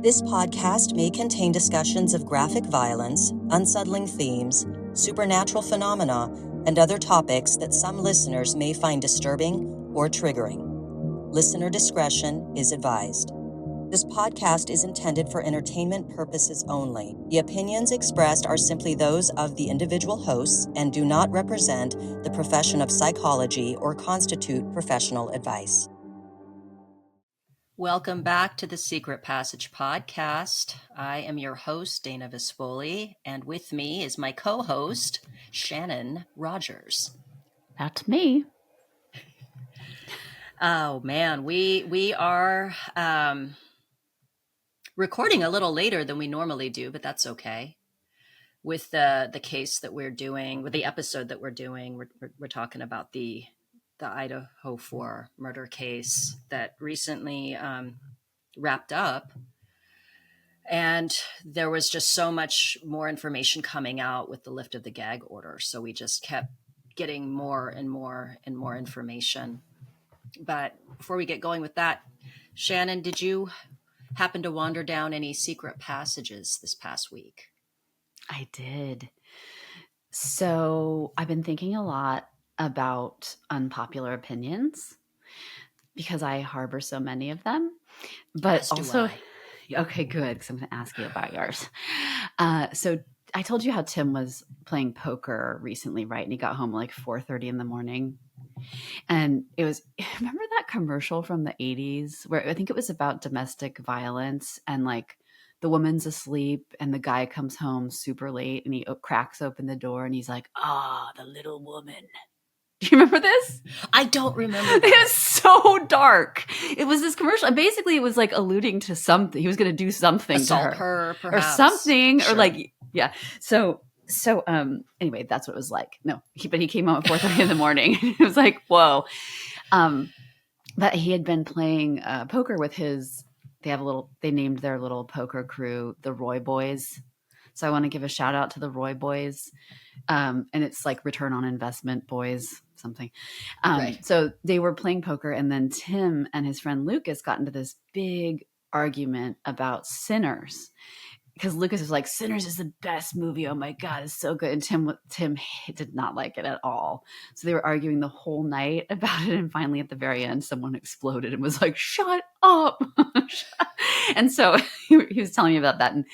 This podcast may contain discussions of graphic violence, unsettling themes, supernatural phenomena, and other topics that some listeners may find disturbing or triggering. Listener discretion is advised. This podcast is intended for entertainment purposes only. The opinions expressed are simply those of the individual hosts and do not represent the profession of psychology or constitute professional advice. Welcome back to the Secret Passage podcast. I am your host, Dana Vespoli, and with me is my co-host, Shannon Rogers. That's me. Oh man, we are recording a little later than we normally do, but that's okay. With the case that we're doing, with the episode that we're doing, we're talking about the Idaho Four murder case that recently wrapped up. And there was just so much more information coming out with the lift of the gag order. So we just kept getting more and more and more information. But before we get going with that, Shannon, did you happen to wander down any secret passages this past week? I did. So I've been thinking a lot about unpopular opinions because I harbor so many of them. But As do also, I. Okay, good, because I'm going to ask you about yours. So I told you how Tim was playing poker recently, right? And he got home like 4:30 in the morning. And it was, remember that commercial from the 80s where I think it was about domestic violence and like the woman's asleep and the guy comes home super late and he cracks open the door and he's like, the little woman. Do you remember this? I don't remember that. It was so dark. It was this commercial. And basically it was like alluding to something. He was going to do something Assault to her. perhaps. Or something. Sure. Or like, yeah. So anyway, that's what it was like. No, but he came home at 4:30 in the morning. It was like, whoa. But he had been playing poker with they named their little poker crew the Roy Boys. So I want to give a shout out to the Roy Boys. And it's like return on investment boys, something. Right. So they were playing poker, and then Tim and his friend Lucas got into this big argument about Sinners. Because Lucas was like, Sinners is the best movie. Oh my God, it's so good. And Tim did not like it at all. So they were arguing the whole night about it. And finally, at the very end, someone exploded and was like, shut up. And so he was telling me about that. And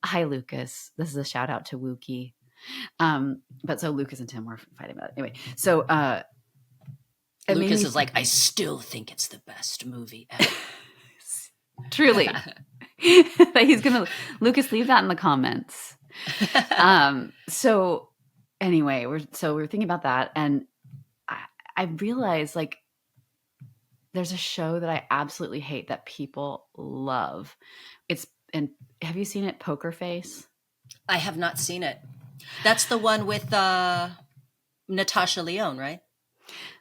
hi, Lucas. This is a shout out to Wookie. But so Lucas and Tim were fighting about it. Anyway, so Lucas is like, I still think it's the best movie ever. Truly. He's gonna Lucas, leave that in the comments. So anyway, we're thinking about that, and I realized like there's a show that I absolutely hate that people love. And have you seen it, Poker Face? I have not seen it. That's the one with Natasha Lyonne, right?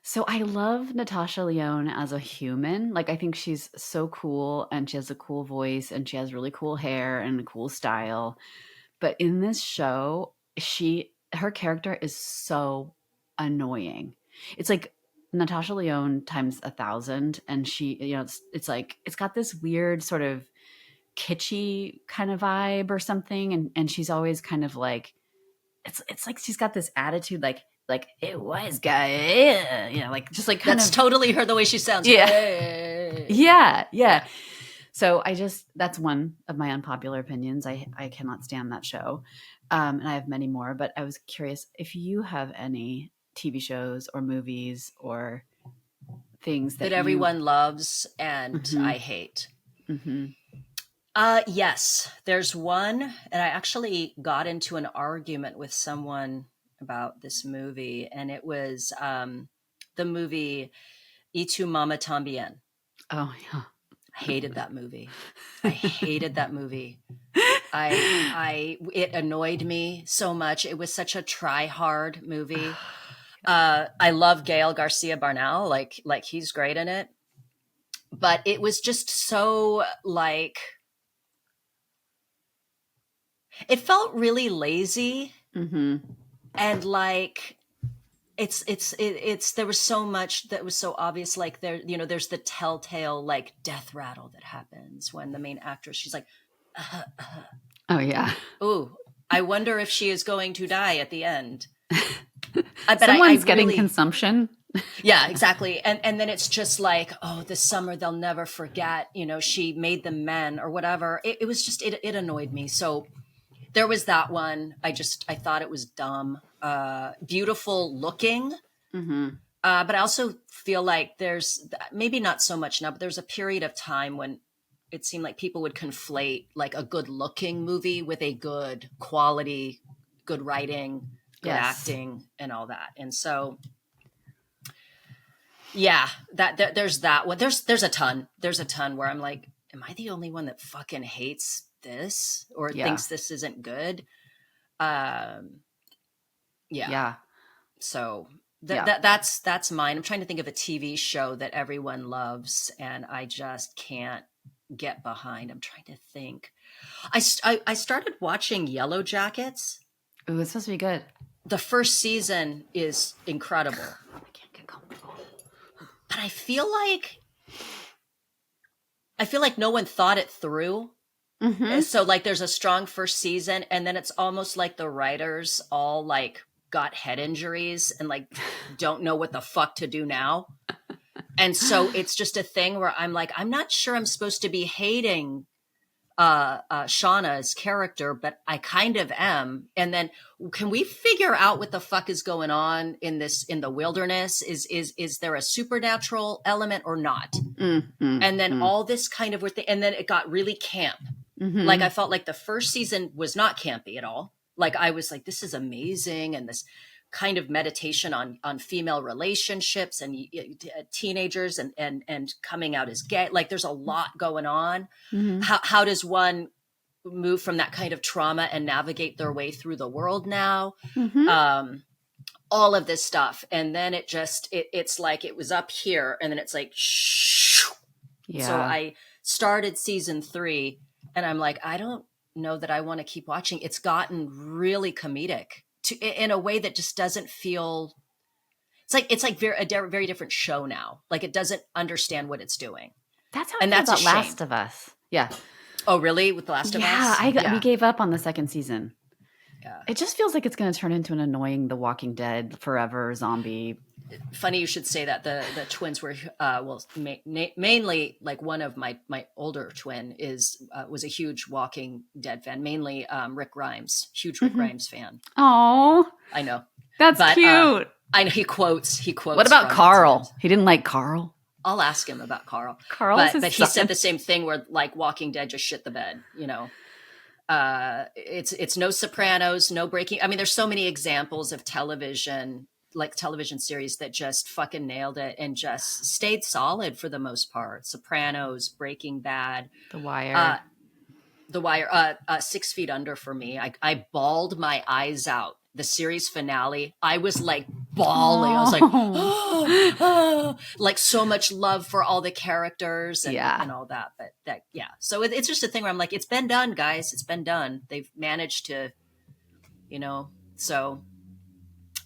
So I love Natasha Lyonne as a human. Like, I think she's so cool and she has a cool voice and she has really cool hair and a cool style. But in this show, her character is so annoying. It's like Natasha Lyonne times 1,000. And she, it's like, it's got this weird sort of kitschy kind of vibe or something. And she's always kind of like, it's like she's got this attitude like it was guy, like just like kind That's of totally her, the way she sounds. Yeah. Hey. Yeah. So that's one of my unpopular opinions. I cannot stand that show. And I have many more, but I was curious if you have any TV shows or movies or things that everyone loves and Mm-hmm. I hate. Mm-hmm. Yes, there's one, and I actually got into an argument with someone about this movie, and it was the movie Y Tu Mama Tambien. Oh yeah, I hated that movie. It annoyed me so much. It was such a try-hard movie. I love Gael Garcia Bernal, like he's great in it, but it was just so like. It felt really lazy. Mm-hmm. And like there was so much that was so obvious. Like there, there's the telltale like death rattle that happens when the main actress, she's like, Oh yeah. oh, I wonder if she is going to die at the end. But Someone's I getting really, consumption. yeah, exactly. And then it's just like, oh, this summer they'll never forget, she made them men or whatever. It was just, it annoyed me. So there was that one. I thought it was dumb, beautiful looking. Mm-hmm. But I also feel like there's maybe not so much now, but there's a period of time when it seemed like people would conflate like a good looking movie with a good quality, good writing, good acting and all that. And so, yeah, there's that one. There's a ton where I'm like, am I the only one that fucking hates this or thinks this isn't good? Yeah. So that's mine. I'm trying to think of a TV show that everyone loves and I just can't get behind. I'm trying to think. I started watching Yellow Jackets. Ooh, it's supposed to be good. The first season is incredible. I can't get comfortable. But I feel like no one thought it through. Mm-hmm. So like there's a strong first season and then it's almost like the writers all like got head injuries and like don't know what the fuck to do now. And so it's just a thing where I'm like, I'm not sure I'm supposed to be hating Shauna's character, but I kind of am. And then can we figure out what the fuck is going on in the wilderness? Is there a supernatural element or not? And then all this kind of weird thing, and then it got really camp. Mm-hmm. Like I felt like the first season was not campy at all. Like I was like, this is amazing. And this kind of meditation on female relationships and teenagers and coming out as gay. Like there's a lot going on. Mm-hmm. How does one move from that kind of trauma and navigate their way through the world now? Mm-hmm. All of this stuff. And then it just, it's like, it was up here and then it's like, shh. Yeah. So I started season 3 and I'm like, I don't know that I want to keep watching. It's gotten really comedic in a way that just doesn't feel, it's like a very different show now. Like it doesn't understand what it's doing. That's how I feel about Last of Us. Yeah. Oh, really? With The Last of Us? We gave up on the second season. Yeah. It just feels like it's going to turn into an annoying The Walking Dead forever zombie. Funny you should say that. The twins were mainly like one of my older twin was a huge Walking Dead fan. Mainly Rick Grimes, huge Rick Grimes fan. Oh, I know. That's cute. I know he quotes. What about Carl? He didn't like Carl. I'll ask him about Carl. But he said the same thing where like Walking Dead just shit the bed. It's no Sopranos, no Breaking. I mean, there's so many examples of television series that just fucking nailed it and just stayed solid for the most part. Sopranos, Breaking Bad, The Wire, 6 Feet Under for me. I bawled my eyes out. The series finale, I was like bawling. I was like, oh, like so much love for all the characters and all that. But so it's just a thing where I'm like, it's been done, guys. It's been done. They've managed to, so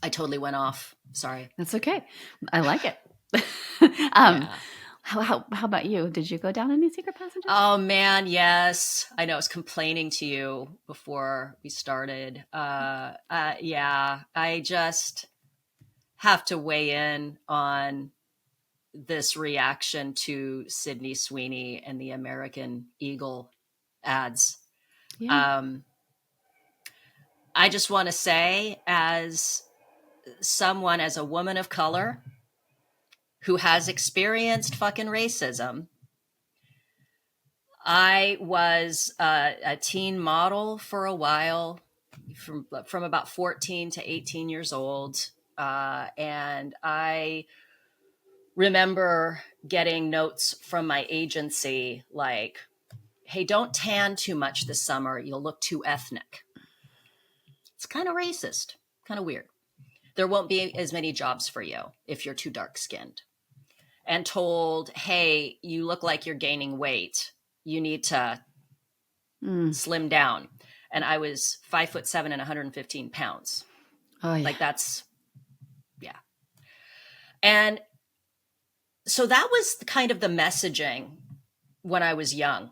I totally went off. Sorry. That's okay. I like it. How about you? Did you go down any secret passages? Oh man, yes. I know I was complaining to you before we started. I just have to weigh in on this reaction to Sydney Sweeney and the American Eagle ads. Yeah. I just want to say, as a woman of color who has experienced fucking racism, I was a teen model for a while, from about 14 to 18 years old. And I remember getting notes from my agency like, hey, don't tan too much this summer. You'll look too ethnic. It's kind of racist, kind of weird. There won't be as many jobs for you if you're too dark-skinned. And told, hey, you look like you're gaining weight. You need to slim down. And I was 5'7" and 115 pounds. Oh, yeah. Like that's, And so that was kind of the messaging when I was young.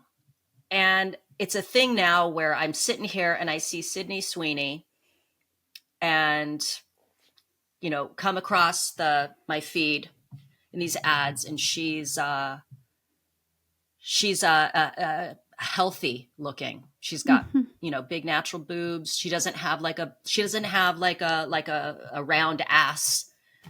And it's a thing now where I'm sitting here and I see Sydney Sweeney and, you know, come across my feed in these ads, and she's healthy looking. She's got, you know, big natural boobs. She doesn't have like a round ass.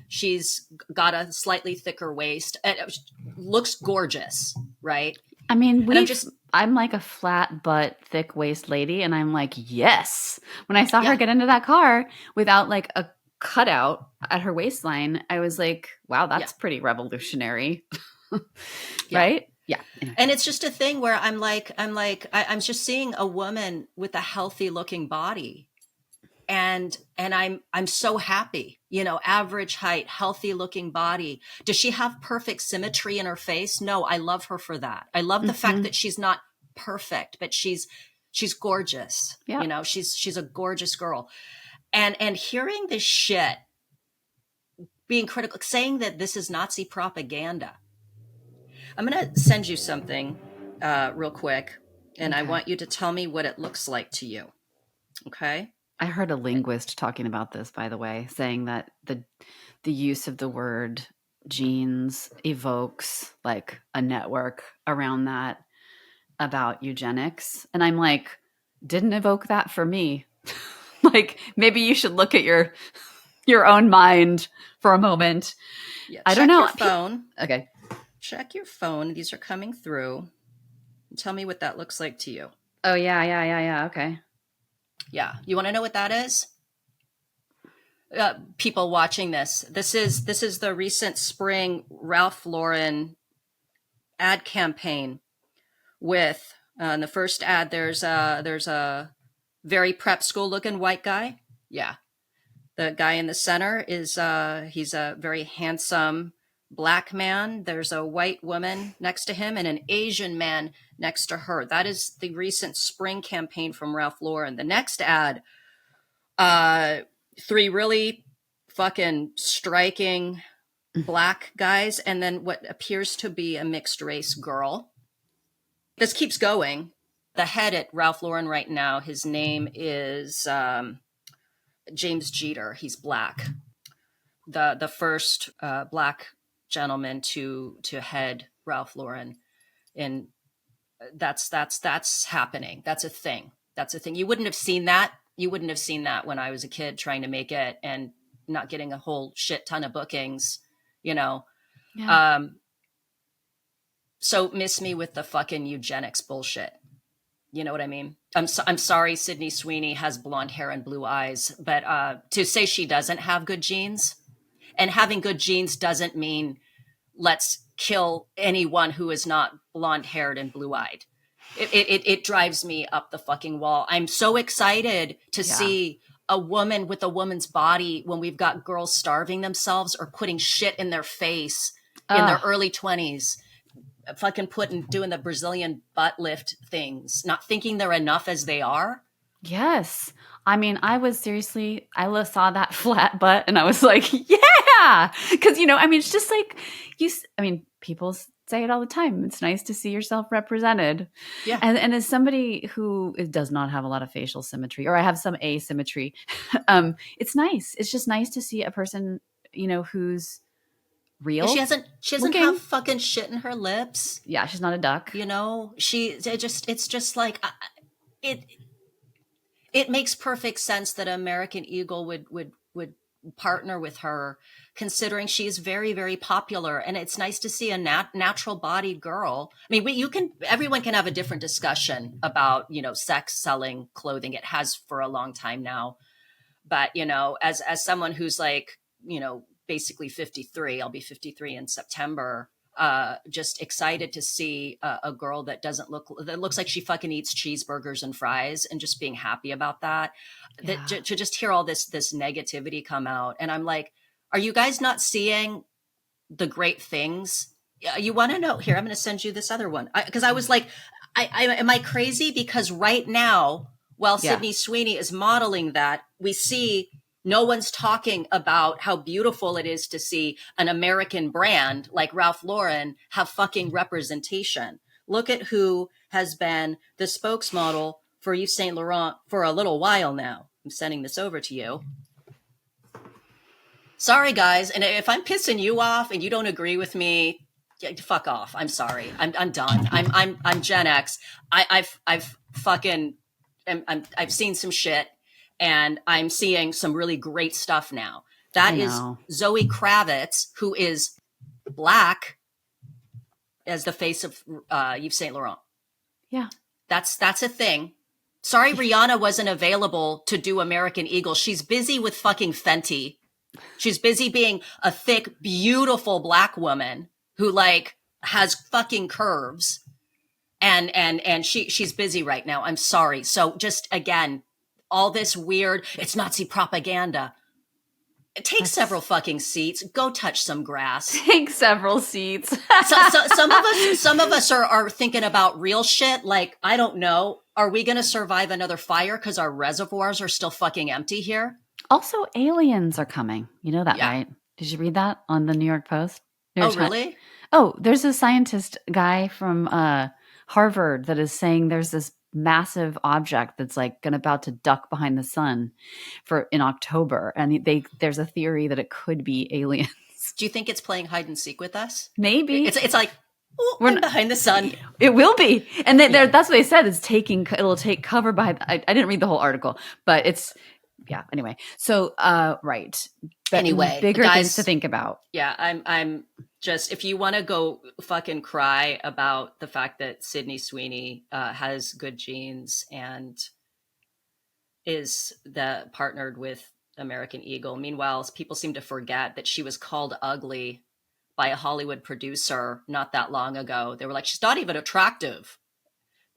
She's got a slightly thicker waist. It looks gorgeous, right? I mean, And I'm like a flat butt, thick waist lady, and I'm like, yes. When I saw her get into that car without like a cutout at her waistline, I was like, wow, that's pretty revolutionary. Right? Yeah. And it's just a thing where I'm just seeing a woman with a healthy looking body. And I'm so happy, you know, average height, healthy looking body. Does she have perfect symmetry in her face? No, I love her for that. I love the fact that she's not perfect, but she's gorgeous. Yeah. You know, she's a gorgeous girl. And hearing this shit, being critical, saying that this is Nazi propaganda. I'm going to send you something real quick, and I want you to tell me what it looks like to you. Okay? I heard a linguist talking about this, by the way, saying that the use of the word genes evokes like a network around that about eugenics. And I'm like, didn't evoke that for me. Like, maybe you should look at your own mind for a moment. Yeah, I don't know. Check your phone. Okay. Check your phone. These are coming through. Tell me what that looks like to you. Oh, yeah. Okay. Yeah. You want to know what that is? People watching this. This is the recent spring Ralph Lauren ad campaign with in the first ad there's a very prep school looking white guy. Yeah. The guy in the center is he's a very handsome Black man. There's a white woman next to him and an Asian man next to her. That is the recent spring campaign from Ralph Lauren. The next ad, 3 really fucking striking Black guys, and then what appears to be a mixed race girl. This keeps going. The head at Ralph Lauren right now, his name is James Jeter. He's Black. The first Black gentleman to head Ralph Lauren, and that's happening. That's a thing. You wouldn't have seen that. You wouldn't have seen that when I was a kid trying to make it and not getting a whole shit ton of bookings, you know. Yeah. So miss me with the fucking eugenics bullshit. You know what I mean? I'm sorry Sydney Sweeney has blonde hair and blue eyes, but to say she doesn't have good genes, and having good genes doesn't mean let's kill anyone who is not blonde haired and blue eyed. It drives me up the fucking wall. I'm so excited to see a woman with a woman's body when we've got girls starving themselves or putting shit in their face in their early 20s, fucking doing the Brazilian butt lift things, not thinking they're enough as they are. Yes. I mean, I saw that flat butt and I was like, yeah. Because, you know, I mean, it's just like people say it all the time. It's nice to see yourself represented. Yeah. And as somebody who does not have a lot of facial symmetry, or I have some asymmetry, it's nice. It's just nice to see a person, you know, who's real. She doesn't have fucking shit in her lips. Yeah, she's not a duck. You know, it's just like it makes perfect sense that American Eagle would partner with her, considering she's very, very popular. And it's nice to see a natural bodied girl. I mean, everyone can have a different discussion about, you know, sex selling clothing. It has for a long time now. But, you know, as someone who's like, you know, basically 53, I'll be 53 in September. Just excited to see a girl that looks like she fucking eats cheeseburgers and fries, and just being happy about that. Yeah. To just hear all this negativity come out. And I'm like, are you guys not seeing the great things? You want to know? Here, I'm going to send you this other one. Because I was like, am I crazy? Because right now, while Sydney Sweeney is modeling that, we see No one's talking about how beautiful it is to see an American brand like Ralph Lauren have fucking representation. Look at who has been the spokesmodel for Yves Saint Laurent for a little while now. I'm sending this over to you. Sorry, guys. And if I'm pissing you off and you don't agree with me, fuck off. I'm sorry. I'm done. I'm Gen X. I've seen some shit, and I'm seeing some really great stuff now. That is Zoe Kravitz, who is Black, as the face of Yves Saint Laurent. Yeah, that's a thing. Sorry, Rihanna wasn't available to do American Eagle. She's busy with fucking Fenty. She's busy being a thick, beautiful Black woman who like has fucking curves, and she's busy right now. I'm sorry. So just again, all this weird, it's Nazi propaganda. Take several fucking seats. Go touch some grass. Take several seats. Some of us are thinking about real shit. Like, I don't know. Are we going to survive another fire because our reservoirs are still fucking empty here? Also, aliens are coming. You know that, right? Did you read that on the New York Post? Really? Oh, there's a scientist guy from Harvard that is saying there's this massive object that's like about to duck behind the sun in October, and there's a theory that it could be aliens. Do you think it's playing hide and seek with us? Maybe it's like we're behind the sun. It will be, and that's what they said. It'll take cover behind. I didn't read the whole article, but it's anyway. So right. But anyway, bigger guys, things to think about. Yeah, I'm just, if you want to go fucking cry about the fact that Sydney Sweeney has good genes and is partnered with American Eagle. Meanwhile, people seem to forget that she was called ugly by a Hollywood producer not that long ago. They were like, she's not even attractive.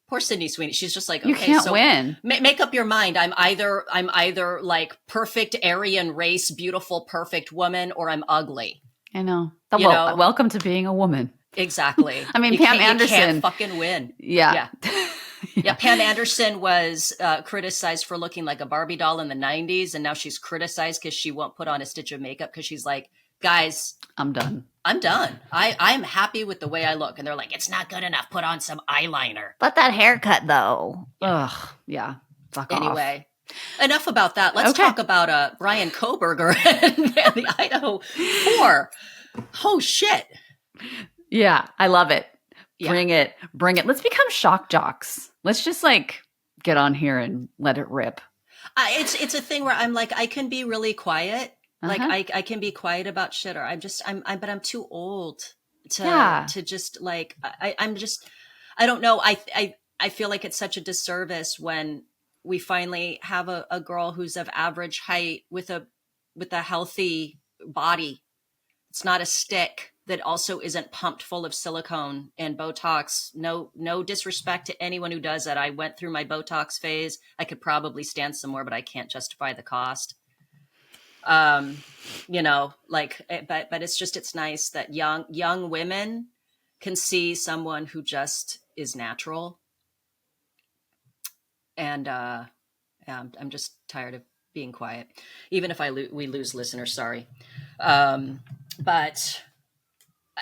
Poor Sydney Sweeney. She's just like, okay, you can't win. Make up your mind. I'm either like perfect Aryan race, beautiful, perfect woman, or I'm ugly. I know. Welcome to being a woman. Exactly. I mean, Pam Anderson. You can't fucking win. Yeah. Yeah. Pam Anderson was criticized for looking like a Barbie doll in the 90s. And now she's criticized because she won't put on a stitch of makeup because she's like, guys, I'm done. I'm happy with the way I look. And they're like, it's not good enough. Put on some eyeliner. But that haircut, though. Ugh. Yeah. Fuck off. Anyway, enough about that. Let's talk about Bryan Kohberger and the Idaho Four. Oh, shit. Yeah. I love it. Yeah. Bring it. Let's become shock jocks. Let's just like get on here and let it rip. It's a thing where I'm like, I can be really quiet. Like I can be quiet about shit, or but I'm too old to just like, I don't know. I feel like it's such a disservice when we finally have a girl who's of average height with a healthy body. It's not a stick that also isn't pumped full of silicone and Botox. No disrespect to anyone who does that. I went through my Botox phase. I could probably stand some more, but I can't justify the cost. But it's nice that young women can see someone who just is natural. And I'm just tired of being quiet, even if we lose listeners. Sorry. But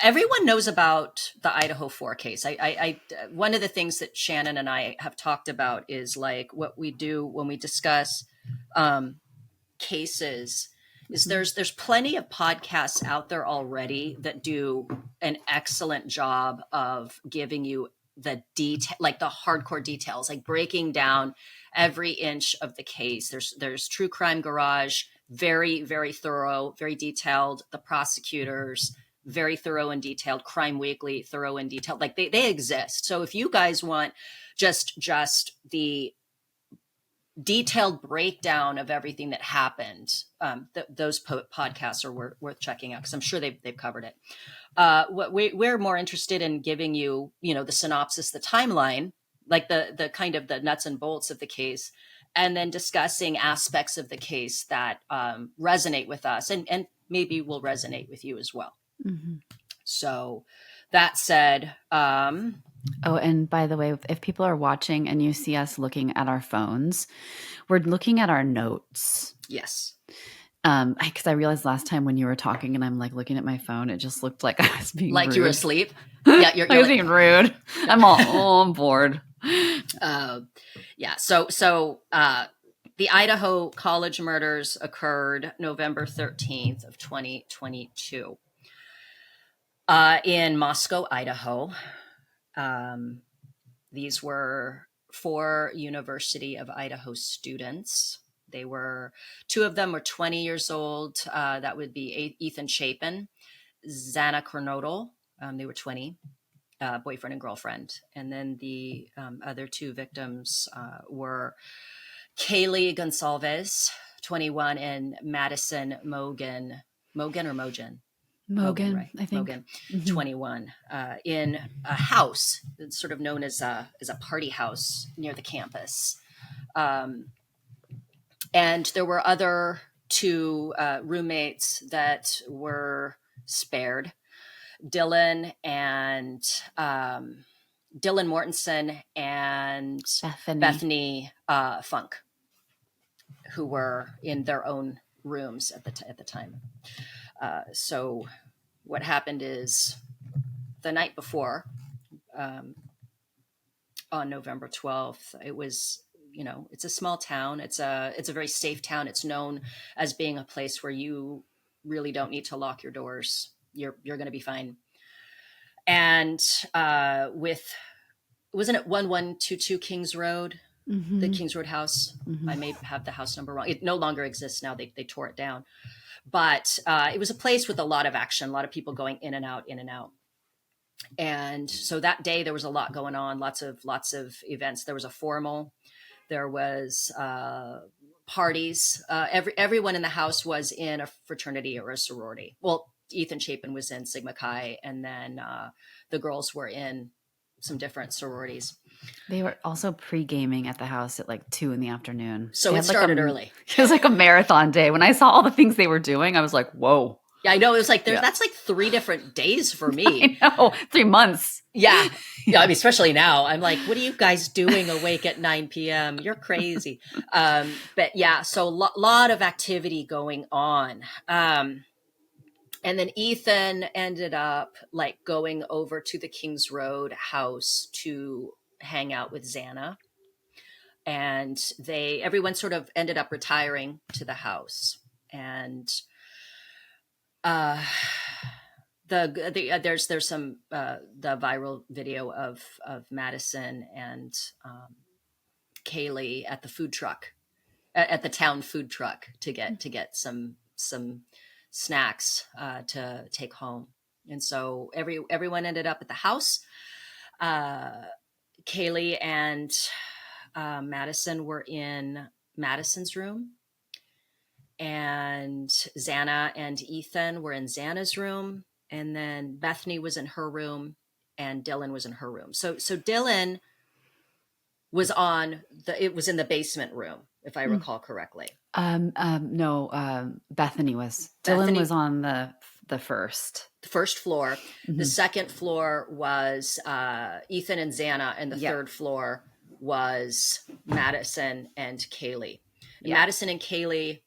everyone knows about the Idaho Four case. I one of the things that Shannon and I have talked about is like what we do when we discuss cases is there's plenty of podcasts out there already that do an excellent job of giving you the detail, like the hardcore details, like breaking down every inch of the case. There's True Crime Garage, very, very thorough, very detailed. The prosecutors, very thorough and detailed. Crime Weekly, thorough and detailed. Like they exist. So if you guys want just the detailed breakdown of everything that happened, those podcasts are worth checking out because I'm sure they've covered it. What we're more interested in giving you, the synopsis, the timeline, like the kind of the nuts and bolts of the case, and then discussing aspects of the case that resonate with us and maybe will resonate with you as well. Mm-hmm. So that said, oh, and by the way, if people are watching and you see us looking at our phones, we're looking at our notes. Yes. Because I realized last time when you were talking and I'm like looking at my phone, it just looked like I was being like rude. you were asleep. Yeah, you're I was like, being rude. I'm all bored. yeah. So the Idaho college murders occurred November 13th of 2022 in Moscow, Idaho. These were 4 University of Idaho students. They were, 2 of them were 20 years old. That would be Ethan Chapin, Xana Kernodle. They were 20, boyfriend and girlfriend. And then the other 2 victims were Kaylee Gonsalves, 21, and Madison Mogan. Mogan or Mogen? Mogan, right? I think. Mogan, 21, in a house that's sort of known as a party house near the campus. And there were other 2 roommates that were spared. Dylan Mortensen and Bethany Funk, who were in their own rooms at the time. So what happened is the night before, on November 12th, it was, it's a small town. It's a very safe town. It's known as being a place where you really don't need to lock your doors. You're going to be fine. And wasn't it 1122 Kings Road? Mm-hmm. The Kings Road house. Mm-hmm. I may have the house number wrong. It no longer exists now. They tore it down. But it was a place with a lot of action, a lot of people going in and out, in and out. And so that day there was a lot going on, lots of events. There was a formal, there was parties. Everyone in the house was in a fraternity or a sorority. Well, Ethan Chapin was in Sigma Chi, and then the girls were in some different sororities. They were also pre-gaming at the house at like 2 p.m. So it started early. It was like a marathon day. When I saw all the things they were doing, I was like, whoa. Yeah, I know. It was like, that's like 3 different days for me. I know, 3 months. Yeah. Yeah. I mean, especially now, I'm like, what are you guys doing awake at 9 p.m.? You're crazy. But yeah, so lot of activity going on. And then Ethan ended up like going over to the Kings Road house to hang out with Xana. And everyone sort of ended up retiring to the house. And there's some the viral video of Madison and Kaylee at the food truck, at the town food truck to get some snacks to take home. And so everyone ended up at the house. Kaylee and Madison were in Madison's room, and Xana and Ethan were in Xana's room, and then Bethany was in her room, and Dylan was in her room. So Dylan was it was in the basement room, if I recall correctly. No, Bethany was. Dylan was on the first floor. Mm-hmm. The second floor was Ethan and Xana, and the third floor was Madison and Kaylee. And Madison and Kaylee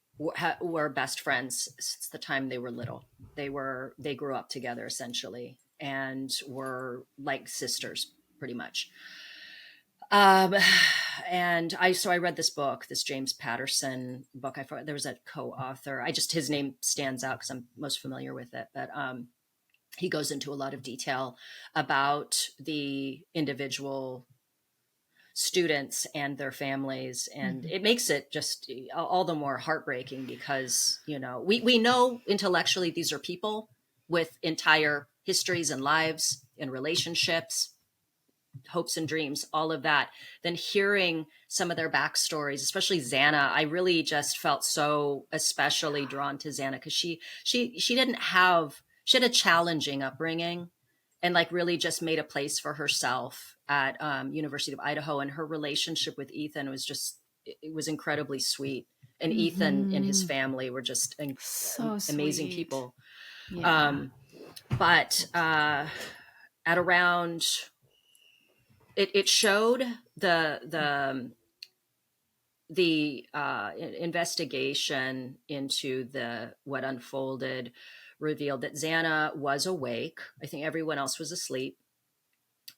were best friends since the time they were little. They grew up together essentially and were like sisters pretty much. And I read this book, this James Patterson book. I thought there was a co-author. His name stands out because I'm most familiar with it, but he goes into a lot of detail about the individual students and their families, and it makes it just all the more heartbreaking because we know intellectually these are people with entire histories and lives and relationships, hopes and dreams, all of that. Then hearing some of their backstories, especially Xana, I really just felt so especially drawn to Xana because she had a challenging upbringing and like really just made a place for herself at University of Idaho. And her relationship with Ethan was it was incredibly sweet. And Ethan and his family were just amazing people. Yeah. But at around, it showed the the investigation into what unfolded revealed that Xana was awake. I think everyone else was asleep.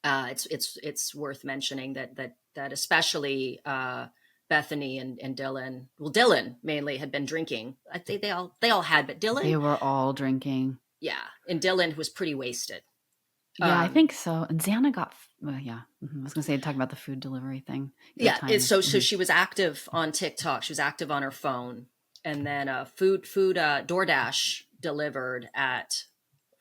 It's worth mentioning that especially Bethany and Dylan. Well, Dylan mainly had been drinking. I think they all had, but Dylan, They were all drinking. yeah, and Dylan was pretty wasted. Yeah, I think so. And Xana got, well, yeah. I was going to say, talk about the food delivery thing. Yeah. So she was active on TikTok. She was active on her phone. And then food DoorDash delivered at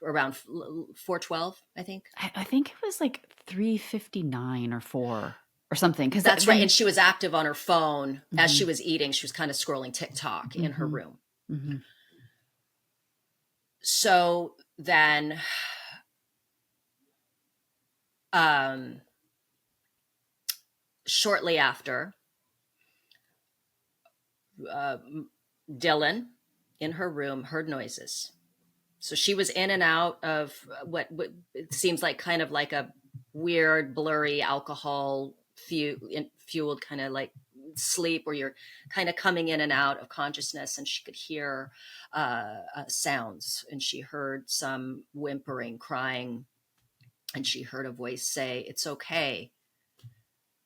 around 4:12, I think. I think it was like 3:59 or 4 or something. Because that's right. And she was active on her phone as she was eating. She was kind of scrolling TikTok in her room. Mm-hmm. So then shortly after, Dylan in her room heard noises. So she was in and out of what it seems like kind of like a weird, blurry alcohol fueled kind of like sleep where you're kind of coming in and out of consciousness, and she could hear sounds, and she heard some whimpering, crying, and she heard a voice say, "It's okay.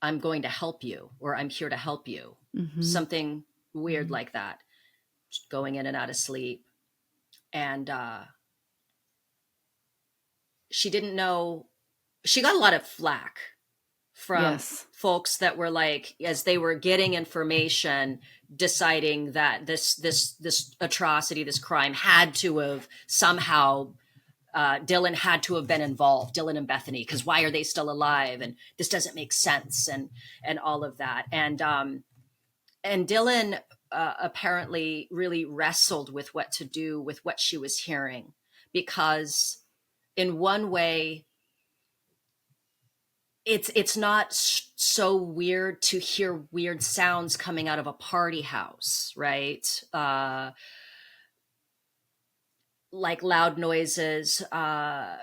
I'm going to help you," or "I'm here to help you." Something weird like that, going in and out of sleep. And she didn't know, she got a lot of flack from folks that were like, as they were getting information, deciding that this atrocity, this crime had to have somehow, Dylan had to have been involved, Dylan and Bethany, because why are they still alive? And this doesn't make sense, and all of that. And Dylan apparently really wrestled with what to do with what she was hearing, because in one way, it's not so weird to hear weird sounds coming out of a party house, right? Like loud noises, the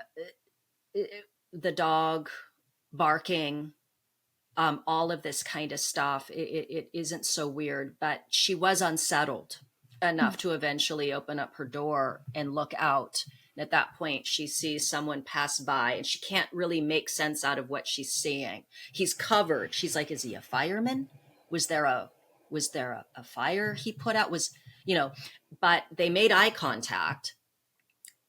dog barking, all of this kind of stuff. It isn't so weird, but she was unsettled enough to eventually open up her door and look out. And at that point, she sees someone pass by, and she can't really make sense out of what she's seeing. He's covered. She's like, is he a fireman? Was there a fire he put out? But they made eye contact,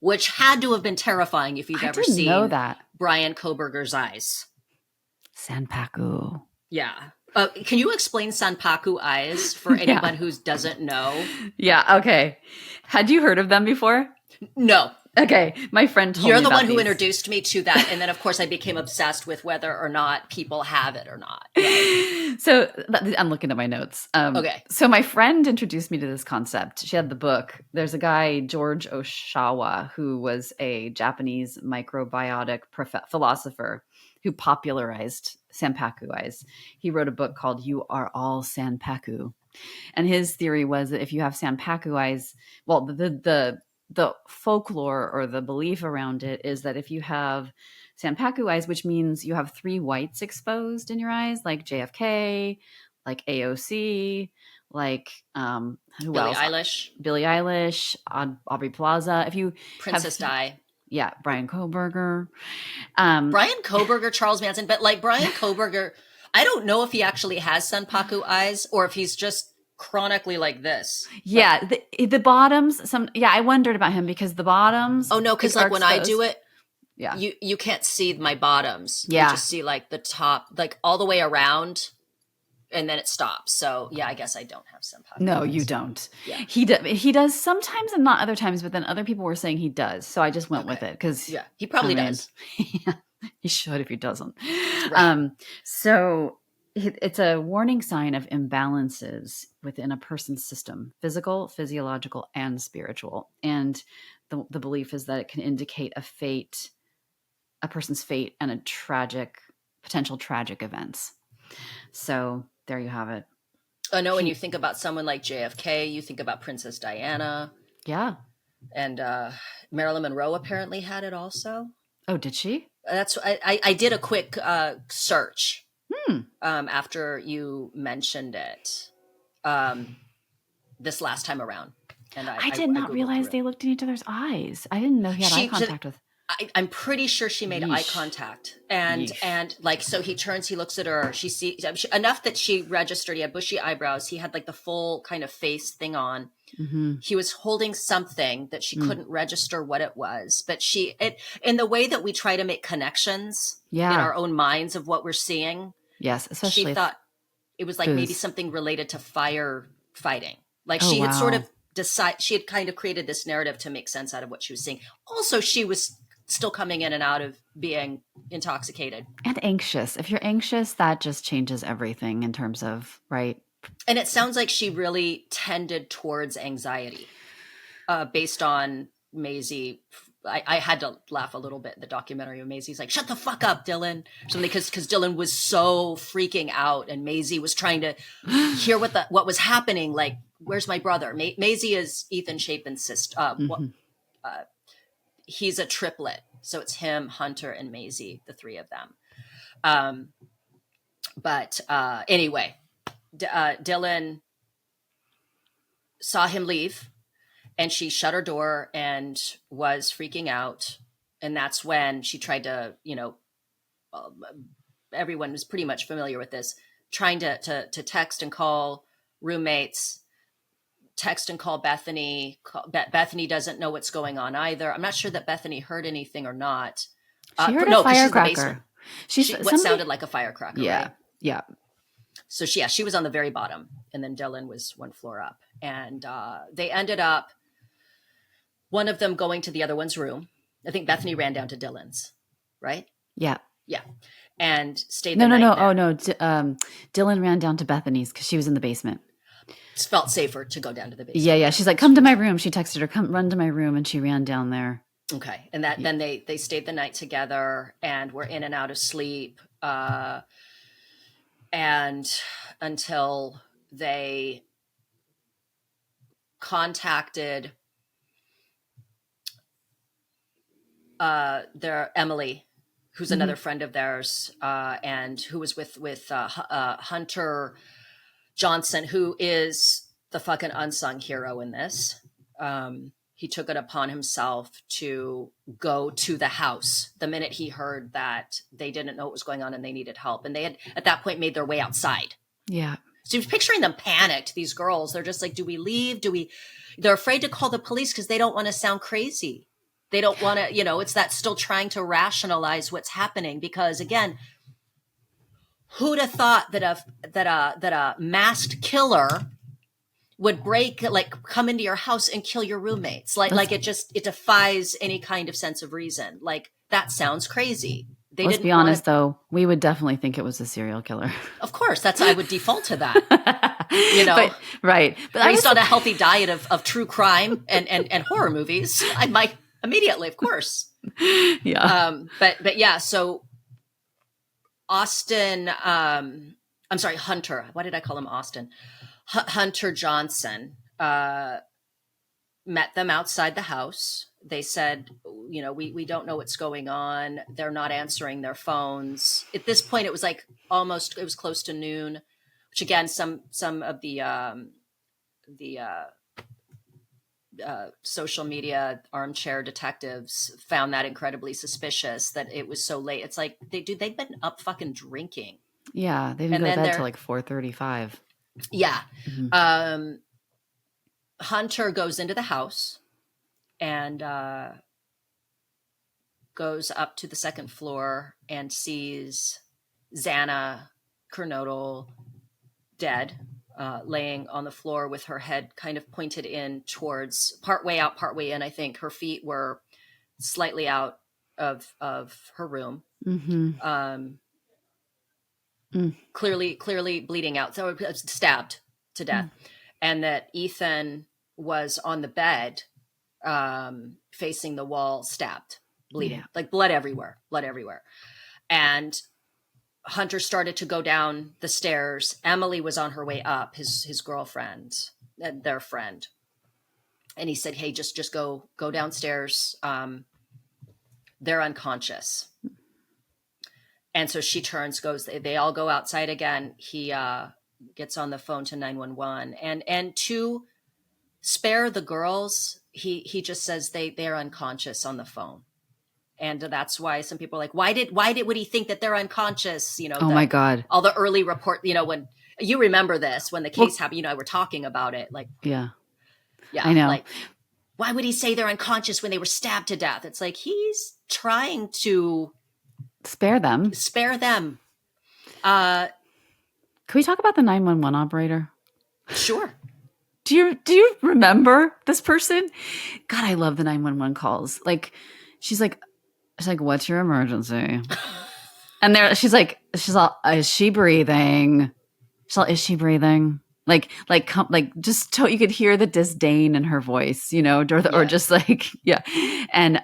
which had to have been terrifying if you've ever seen Bryan Kohberger's eyes. Sanpaku. Yeah. Can you explain Sanpaku eyes for anyone who doesn't know? Yeah. Okay. Had you heard of them before? No. Okay. My friend told me You're the about one who these. introduced me to that. And then, of course, I became obsessed with whether or not people have it or not. Right? So I'm looking at my notes. Okay. So my friend introduced me to this concept. She had the book. There's a guy, George Oshawa, who was a Japanese microbiotic philosopher who popularized Sanpaku eyes. He wrote a book called You Are All Sanpaku. And his theory was that if you have Sanpaku eyes, well, the folklore or the belief around it is that if you have Sanpaku eyes, which means you have 3 whites exposed in your eyes, like JFK, like AOC, like who Billie else? Eilish. Billie Eilish, Aubrey Plaza. If you Princess Di. Yeah, Bryan Kohberger. Bryan Kohberger, Charles Manson, but like Bryan Kohberger, I don't know if he actually has Sanpaku eyes or if he's just chronically like this. Yeah, the bottoms. I wondered about him because the bottoms. Oh no, because like when I do it, yeah, you can't see my bottoms. Yeah, you just see like the top, like all the way around, and then it stops. So yeah, I guess I don't have Sanpaku. No, eyes. you don't. Yeah, he does sometimes and not other times. But then other people were saying he does, so I just went with it because he probably does. Yeah, he should if he doesn't. Right. So. It's a warning sign of imbalances within a person's system, physical, physiological, and spiritual. And the belief is that it can indicate a person's fate and potential tragic events. So there you have it. I know when you think about someone like JFK, you think about Princess Diana. Yeah. And Marilyn Monroe apparently had it also. Oh, did she? I did a quick search after you mentioned it. this last time around. And I did not realize they looked in each other's eyes. I I didn't know he had eye contact with. I'm pretty sure she made eye contact, and like, so he turns, he looks at her, she sees enough that she registered. He had bushy eyebrows, he had like the full kind of face thing on. He was holding something that she couldn't register what it was, but in the way that we try to make connections in our own minds of what we're seeing. Yes, especially she thought it was like maybe something related to firefighting. Like she had sort of she had kind of created this narrative to make sense out of what she was seeing. Also, she was still coming in and out of being intoxicated. And anxious. If you're anxious, that just changes everything in terms of, right? And it sounds like she really tended towards anxiety based on Maisie. I had to laugh a little bit in the documentary of Maisie's like, shut the fuck up, Dylan. Something because Dylan was so freaking out and Maisie was trying to hear what was happening. Like, where's my brother? Maisie is Ethan Chapin's sister. He's a triplet. So it's him, Hunter, and Maisie, the three of them. But anyway, Dylan saw him leave and she shut her door and was freaking out. And that's when she tried to, everyone was pretty much familiar with this, trying to text and call roommates, text and call Bethany. Bethany doesn't know what's going on either. I'm not sure that Bethany heard anything or not. She heard a firecracker. What sounded like a firecracker. Yeah. Right? Yeah. So she was on the very bottom, and then Dylan was one floor up, and they ended up one of them going to the other one's room. I think Bethany ran down to Dylan's, right? Yeah. Yeah. And stayed the night there. Oh, no. Dylan ran down to Bethany's because she was in the basement. It felt safer to go down to the basement. Yeah. She's like, come to my room. She texted her, run to my room. And she ran down there. Okay. And then they stayed the night together and were in and out of sleep. And until they contacted their Emily, who's another friend of theirs, and who was with Hunter Johnson, who is the fucking unsung hero in this. He took it upon himself to go to the house the minute he heard that they didn't know what was going on and they needed help. And they had, at that point, made their way outside. Yeah. So he was picturing them panicked, these girls. They're just like, do we leave? They're afraid to call the police because they don't want to sound crazy. They don't want to, it's that still trying to rationalize what's happening. Because again, who'd have thought that a masked killer would come into your house and kill your roommates? It defies any kind of sense of reason. Like, that sounds crazy. Let's be honest, though. We would definitely think it was a serial killer. Of course. I would default to that. Right. But based on a healthy diet of true crime and horror movies, I might immediately, of course. Yeah. But yeah, so Austin, Hunter. Why did I call him Austin? Hunter Johnson met them outside the house. They said, we don't know what's going on. They're not answering their phones. At this point, it was it was close to noon, which again, some of the social media armchair detectives found that incredibly suspicious that it was so late. It's like, they've been up fucking drinking. Yeah. They didn't go to bed till 4:35. Yeah. Mm-hmm. Hunter goes into the house and goes up to the second floor and sees Xana Kernodle dead, laying on the floor with her head kind of pointed in towards partway out, partway in. I think her feet were slightly out of her room. Mm-hmm. Clearly bleeding out. So it was stabbed to death. And that Ethan was on the bed, facing the wall, stabbed, bleeding, like blood everywhere. And Hunter started to go down the stairs. Emily was on her way up, his girlfriend, their friend. And he said, hey, just go downstairs. They're unconscious. And so she turns, goes, they all go outside again. He gets on the phone to 911, and to spare the girls, he just says they're unconscious on the phone. And that's why some people are like, would he think that they're unconscious? Oh my God. All the early report, when you remember this, when the case happened, we're talking about it. Like, yeah, I know. Like, why would he say they're unconscious when they were stabbed to death? It's like, he's trying to spare them. Can we talk about the 911 operator? Sure. Do you remember this person? God, I love the 911 calls. Like, she's like, what's your emergency? And she's all, is she breathing? She's all, is she breathing? You could hear the disdain in her voice, or just like, yeah.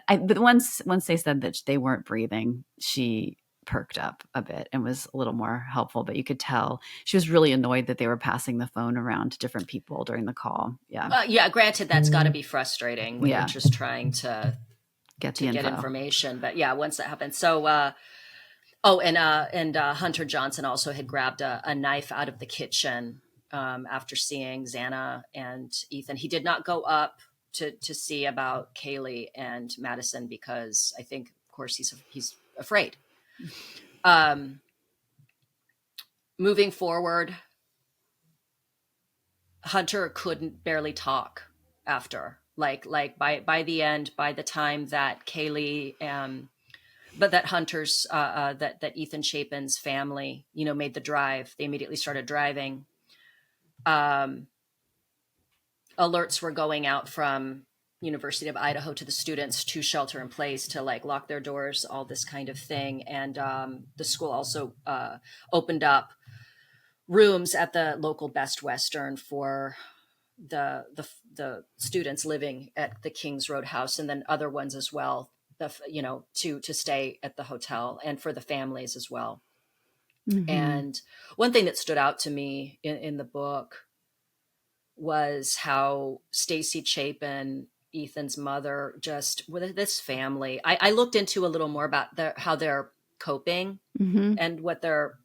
But once they said that they weren't breathing, she perked up a bit and was a little more helpful, but you could tell she was really annoyed that they were passing the phone around to different people during the call. Yeah. Granted, that's got to be frustrating when you're just trying to get information. But yeah, once that happened. So, Hunter Johnson also had grabbed a knife out of the kitchen after seeing Xana and Ethan. He did not go up to see about Kaylee and Madison because I think, of course, he's afraid. Moving forward, Hunter couldn't barely talk after. Like by the end, by the time that Kaylee but that Hunter's that Ethan Chapin's family, made the drive, they immediately started driving. Alerts were going out from University of Idaho to the students to shelter in place, to lock their doors, all this kind of thing. And the school also opened up rooms at the local Best Western for the students living at the Kings Road house, and then other ones as well, to stay at the hotel, and for the families as well. Mm-hmm. And one thing that stood out to me in the book was how Stacy Chapin, Ethan's mother, just with this family, I looked into a little more about how they're coping, mm-hmm. and what their,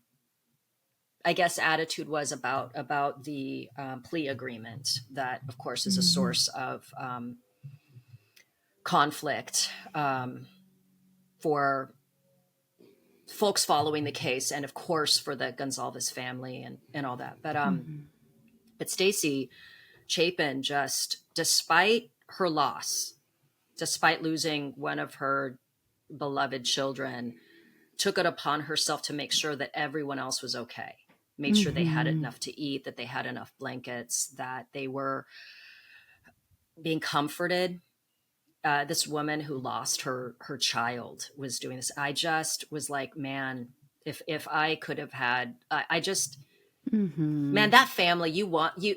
I guess, attitude was about the plea agreement that, of course, is a source of conflict for folks following the case, and of course for the Gonzalez family and all that. But but Stacy Chapin, just despite her loss, despite losing one of her beloved children, took it upon herself to make sure that everyone else was okay. Made sure they had enough to eat, that they had enough blankets, that they were being comforted. This woman who lost her child was doing this. I just was like, man, if I could have had, man, that family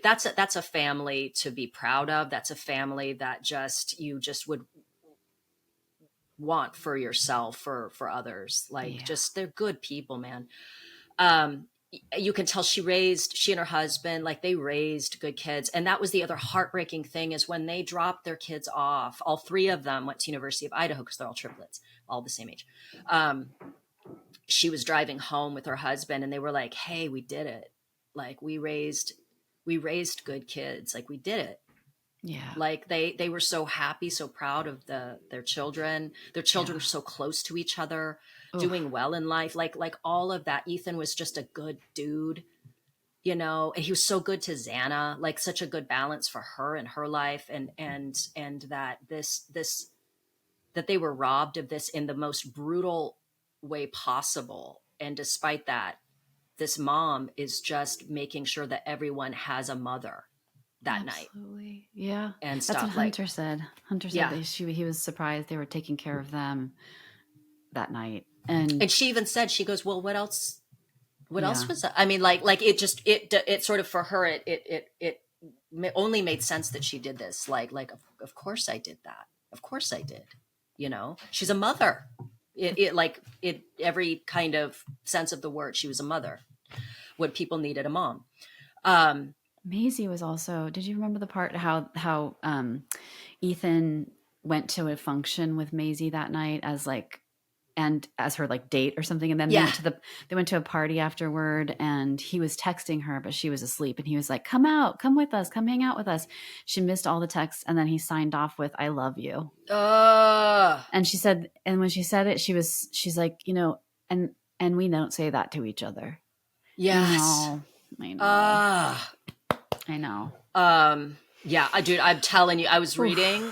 that's a family to be proud of. That's a family that you would want for yourself, for others. Just, they're good people, man. You can tell she and her husband, they raised good kids. And that was the other heartbreaking thing, is when they dropped their kids off, all three of them went to University of Idaho because they're all triplets, all the same age. She was driving home with her husband, and they were like, hey, we did it. We raised good kids. We did it. Yeah. They were so happy, so proud of their children. Their children were so close to each other, doing well in life. Like all of that. Ethan was just a good dude, and he was so good to Xana, such a good balance for her and her life. And that that they were robbed of this in the most brutal way possible. And despite that, this mom is just making sure that everyone has a mother that night. Absolutely. Yeah. And that's what Hunter said. Hunter said that he was surprised they were taking care of them that night. And she even said, she goes, well, what else was that? I mean, it sort of, for her, it only made sense that she did this. Of course I did that. Of course I did. She's a mother. It every kind of sense of the word. She was a mother. What people needed a mom. Maisie was also, did you remember the part how Ethan went to a function with Maisie that night as and as her like date or something. And then they went to a party afterward, and he was texting her, but she was asleep. And he was like, come out, come with us, come hang out with us. She missed all the texts. And then he signed off with, I love you. And she said, and when she said it, she's like, you know, and we don't say that to each other. Yes. I know. I know. Yeah, dude, I'm telling you, I was reading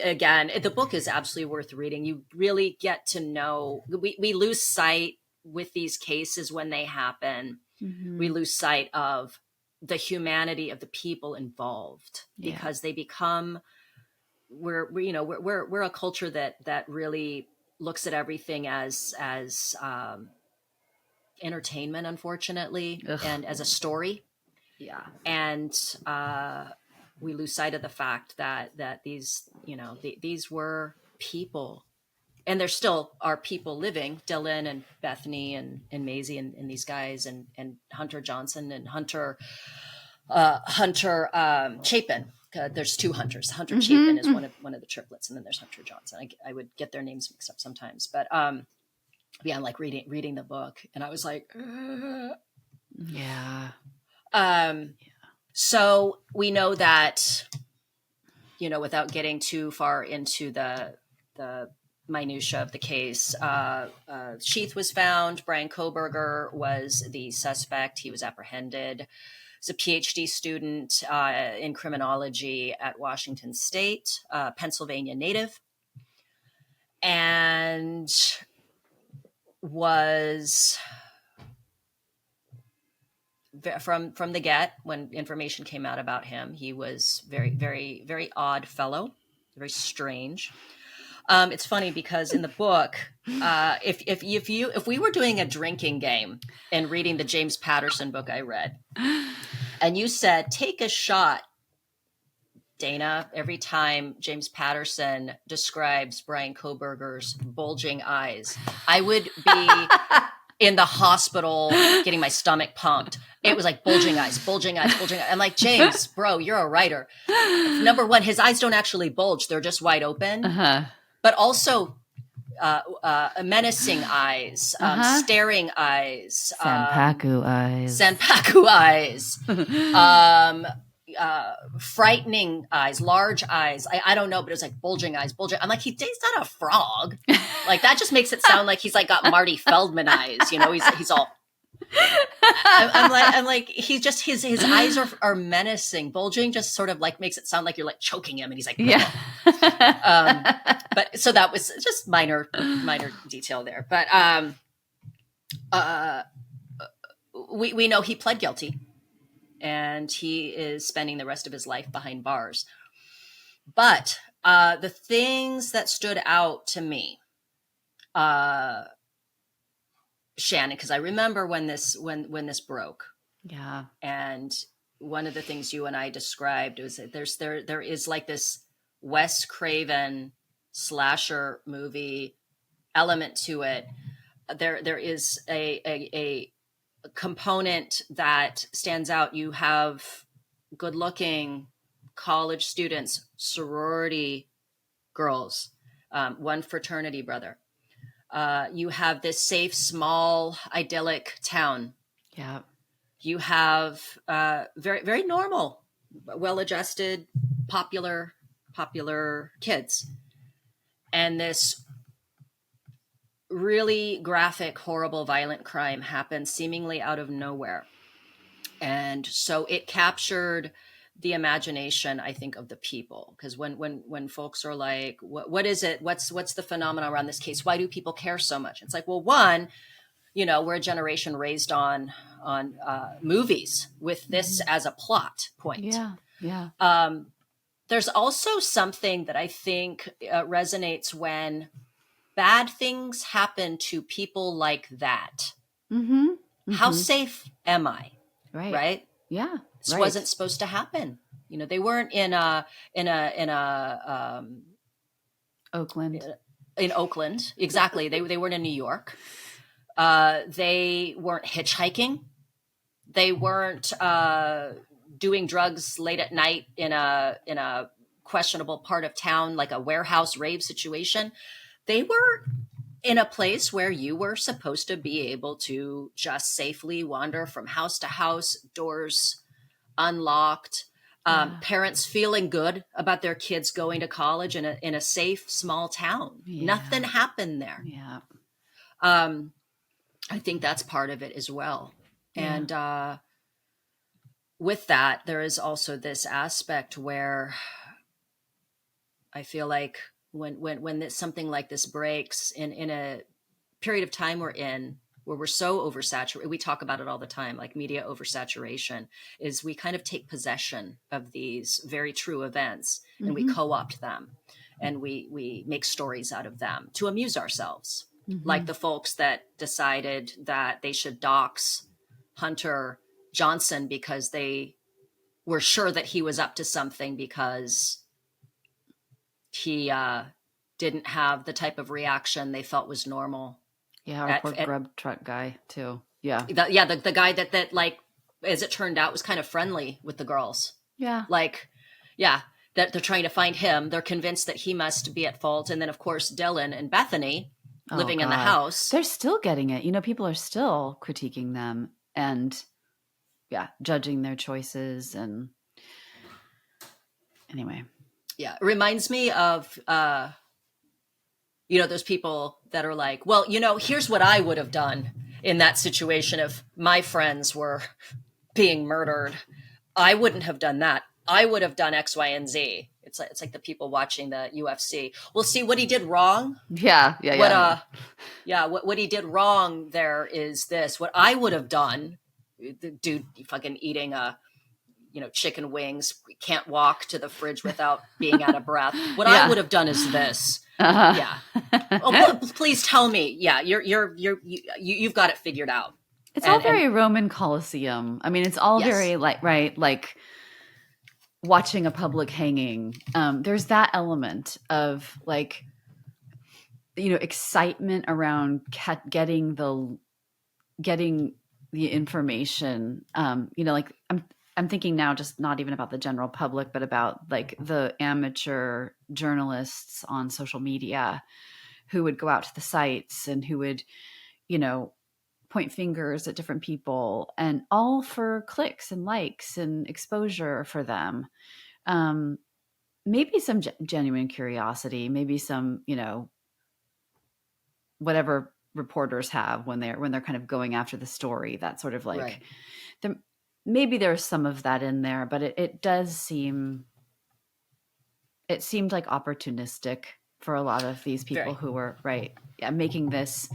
again. The book is absolutely worth reading. You really get to know. We lose sight with these cases when they happen. Mm-hmm. We lose sight of the humanity of the people involved because they become. We're a culture that really looks at everything as entertainment, unfortunately, and as a story. Yeah. And we lose sight of the fact that these, these were people, and there still are people living, Dylan and Bethany and Maisie and these guys and Hunter Johnson and Hunter Chapin. There's two Hunters. Hunter Chapin is one of the triplets, and then there's Hunter Johnson. I would get their names mixed up sometimes, but yeah, I'm like reading the book, and I was like, yeah. So we know that, without getting too far into the minutia of the case, Sheath was found. Bryan Kohberger was the suspect. He was apprehended. He's a PhD student in criminology at Washington State, Pennsylvania native, and was from the get, when information came out about him, he was very, very, very odd fellow, very strange. It's funny because in the book, if we were doing a drinking game and reading the James Patterson book I read, and you said, take a shot, Dana, every time James Patterson describes Bryan Kohberger's bulging eyes, I would be in the hospital getting my stomach pumped. It was like bulging eyes, bulging eyes, bulging eyes. I'm like, James, bro, you're a writer. Number one, his eyes don't actually bulge. They're just wide open. But also menacing eyes, staring eyes. Sanpaku eyes. Frightening eyes, large eyes. I don't know, but it was like bulging eyes, bulging. I'm like, he's not a frog. Like that just makes it sound like he's like got Marty Feldman eyes. He's all. I'm like he's just his eyes are menacing. Bulging just sort of like makes it sound like you're like choking him, and he's like, yeah. But so that was just minor detail there. But we know he pled guilty, and he is spending the rest of his life behind bars. But the things that stood out to me, Shannon, because I remember when this broke. Yeah. And one of the things you and I described was that there is like this Wes Craven slasher movie element to it. There is a component that stands out. You have good-looking college students, sorority girls, one fraternity brother. You have this safe, small, idyllic town. Yeah. You have very, very normal, well-adjusted, popular kids. And this really graphic, horrible, violent crime happens seemingly out of nowhere. And so it captured the imagination, I think, of the people. Because when folks are like, what is it? What's the phenomenon around this case? Why do people care so much? It's like, well, one, we're a generation raised on movies with this as a plot point. Yeah. Yeah. There's also something that I think resonates when bad things happen to people like that. Mm-hmm. Mm-hmm. How safe am I? Right? Yeah. This wasn't supposed to happen. They weren't in Oakland. In Oakland, exactly. They weren't in New York. They weren't hitchhiking. They weren't doing drugs late at night in a questionable part of town, like a warehouse rave situation. They were in a place where you were supposed to be able to just safely wander from house to house, doors unlocked, parents feeling good about their kids going to college in a safe small town. Nothing happened there. Yeah. I think that's part of it as well. And with that, there is also this aspect where I feel like when something like this breaks in a period of time we're in, where we're so oversaturated, we talk about it all the time, like media oversaturation, is we kind of take possession of these very true events and we co-opt them and we make stories out of them to amuse ourselves. Like the folks that decided that they should dox Hunter Johnson because they were sure that he was up to something because he didn't have the type of reaction they felt was normal. Yeah, our poor grub truck guy too. Yeah. The guy that like, as it turned out, was kind of friendly with the girls. Yeah. Like, yeah, that they're trying to find him. They're convinced that he must be at fault. And then, of course, Dylan and Bethany living in the house. They're still getting it. You know, people are still critiquing them and, judging their choices. And anyway. Yeah, it reminds me of, those people that are like, well, here's what I would have done in that situation if my friends were being murdered. I wouldn't have done that. I would have done X, Y, and Z. It's like the people watching the UFC. Well, see what he did wrong. Yeah. What he did wrong there is this. What I would have done, the dude fucking eating chicken wings, can't walk to the fridge without being out of breath. What I would have done is this. Yeah. Oh, please tell me. Yeah, you've got it figured out. It's all very Roman Colosseum. I mean, it's all very like watching a public hanging. There's that element of like, excitement around getting the information. Like I'm thinking now, just not even about the general public, but about like the amateur journalists on social media who would go out to the sites and who would, point fingers at different people, and all for clicks and likes and exposure for them. Maybe some genuine curiosity, maybe some, whatever reporters have when they're kind of going after the story, that sort of like, maybe there's some of that in there, but it seemed like opportunistic for a lot of these people who were making this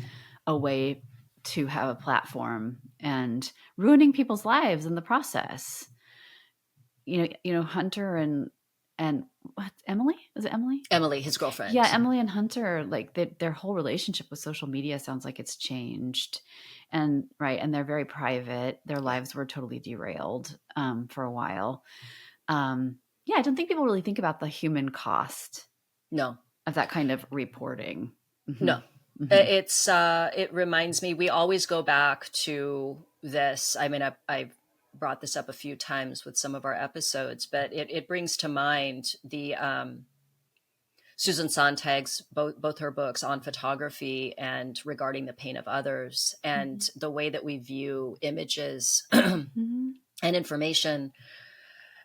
a way to have a platform and ruining people's lives in the process. Hunter and what, Emily? Is it Emily? Emily, his girlfriend. Yeah, Emily and Hunter, like their whole relationship with social media sounds like it's changed. And they're very private. Their lives were totally derailed for a while. I don't think people really think about the human cost. No. Of that kind of reporting. Mm-hmm. No. Mm-hmm. It reminds me, we always go back to this. I mean, I've brought this up a few times with some of our episodes, but it brings to mind the Susan Sontag's both her books on photography and regarding the pain of others, and the way that we view images and information,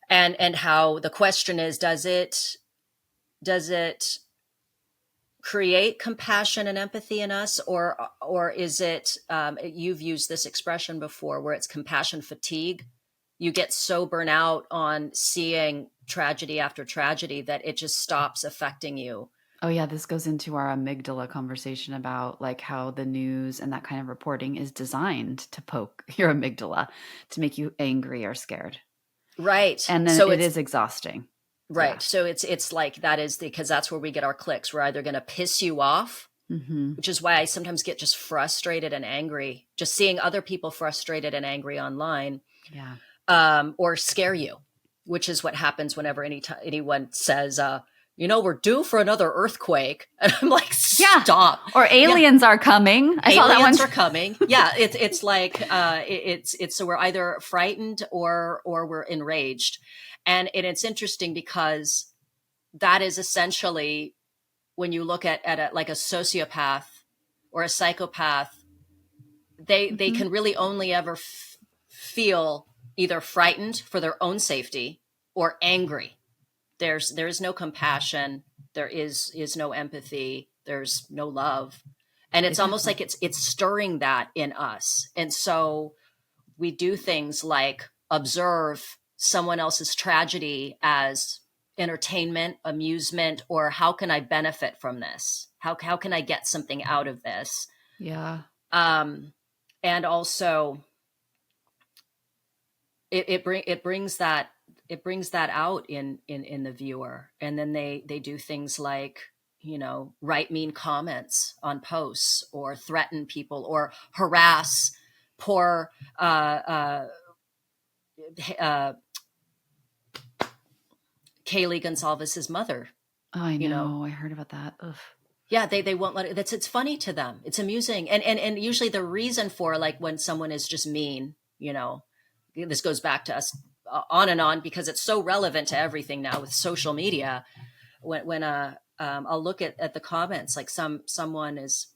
and how the question is, does it create compassion and empathy in us, or is it, you've used this expression before, where it's compassion fatigue? You get so burnt out on seeing tragedy after tragedy that it just stops affecting you. Oh yeah, this goes into our amygdala conversation about like how the news and that kind of reporting is designed to poke your amygdala to make you angry or scared. Right. And then so it is exhausting. Right. Yeah. So it's like, that is because that's where we get our clicks. We're either going to piss you off, which is why I sometimes get just frustrated and angry, just seeing other people frustrated and angry online. Yeah. Or scare you, which is what happens whenever anyone says, we're due for another earthquake. And I'm like, stop. Or aliens are coming. I saw that one. Aliens are coming. Yeah. It's like, it's so we're either frightened or we're enraged. And it's interesting because that is essentially, when you look at like a sociopath or a psychopath, they Mm-hmm. can really only ever feel either frightened for their own safety or angry. There's no compassion, there is no empathy, there's no love, and it's almost Exactly. like it's stirring that in us. And so we do things like observe someone else's tragedy as entertainment, amusement, or how can I benefit from this? How can I get something out of this? Yeah. And also it brings that out in the viewer. And then they do things like, write mean comments on posts, or threaten people, or harass poor uh, Kaylee Gonzalez's mother. Oh, I know. I heard about that. Ugh. Yeah, they won't let it. It's funny to them. It's amusing, and usually the reason for, like, when someone is just mean, this goes back to us on and on, because it's so relevant to everything now with social media. When I'll look at the comments, like someone is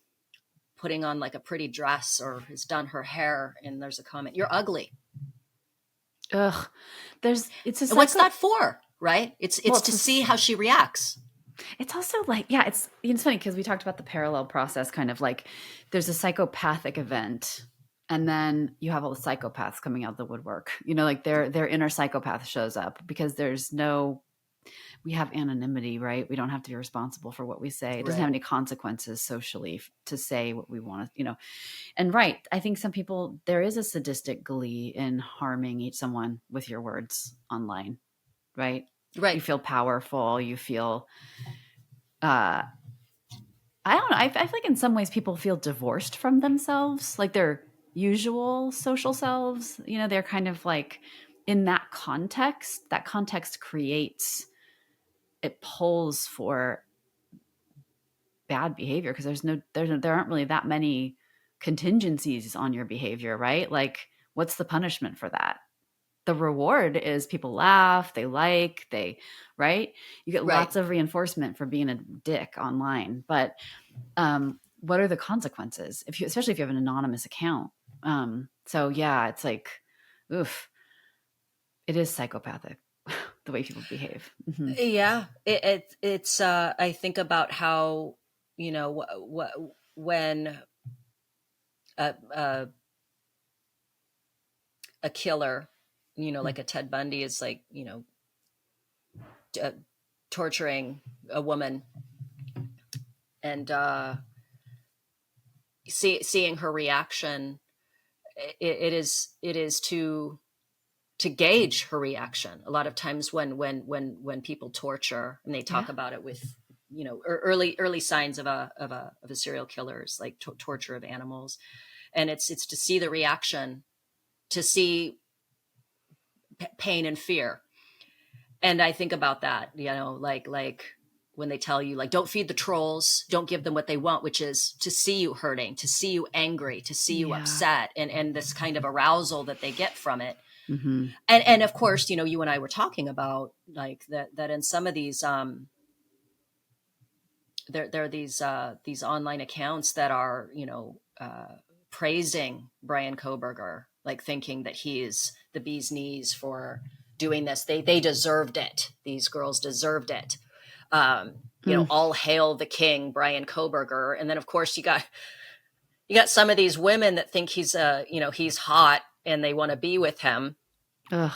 putting on like a pretty dress or has done her hair, and there's a comment, "You're ugly." Ugh. It's a And what's that for, right? It's to see how she reacts. It's also like, yeah, it's funny because we talked about the parallel process, kind of like there's a psychopathic event, and then you have all the psychopaths coming out of the woodwork. Like their inner psychopath shows up because we have anonymity, right? We don't have to be responsible for what we say. It doesn't have any consequences socially to say what we want to, And right, I think some people, there is a sadistic glee in harming someone with your words online, right? Right. You feel powerful. You feel, I don't know. I feel like in some ways people feel divorced from themselves, like their usual social selves. They're kind of like in that context creates, it pulls for bad behavior because there aren't really that many contingencies on your behavior, right? Like, what's the punishment for that? The reward is people laugh, right? You get lots of reinforcement for being a dick online, but what are the consequences especially if you have an anonymous account? So yeah, it's like, oof, it is psychopathic the way people behave. Mm-hmm. Yeah, it's I think about how, when a killer, like a Ted Bundy, is like, torturing a woman, and seeing her reaction, it is to gauge her reaction. A lot of times when people torture, and they talk about it with, early signs of a serial killer is like torture of animals, and it's to see the reaction, to see pain and fear. And I think about that, like when they tell you, like, don't feed the trolls, don't give them what they want, which is to see you hurting, to see you angry, to see you upset, and this kind of arousal that they get from it. Mm-hmm. And of course, you and I were talking about, like, that in some of these there are these online accounts that are, praising Bryan Kohberger, like thinking that he is the bee's knees for doing this. They deserved it. These girls deserved it. All hail the king, Bryan Kohberger. And then of course you got some of these women that think he's he's hot and they want to be with him. Ugh.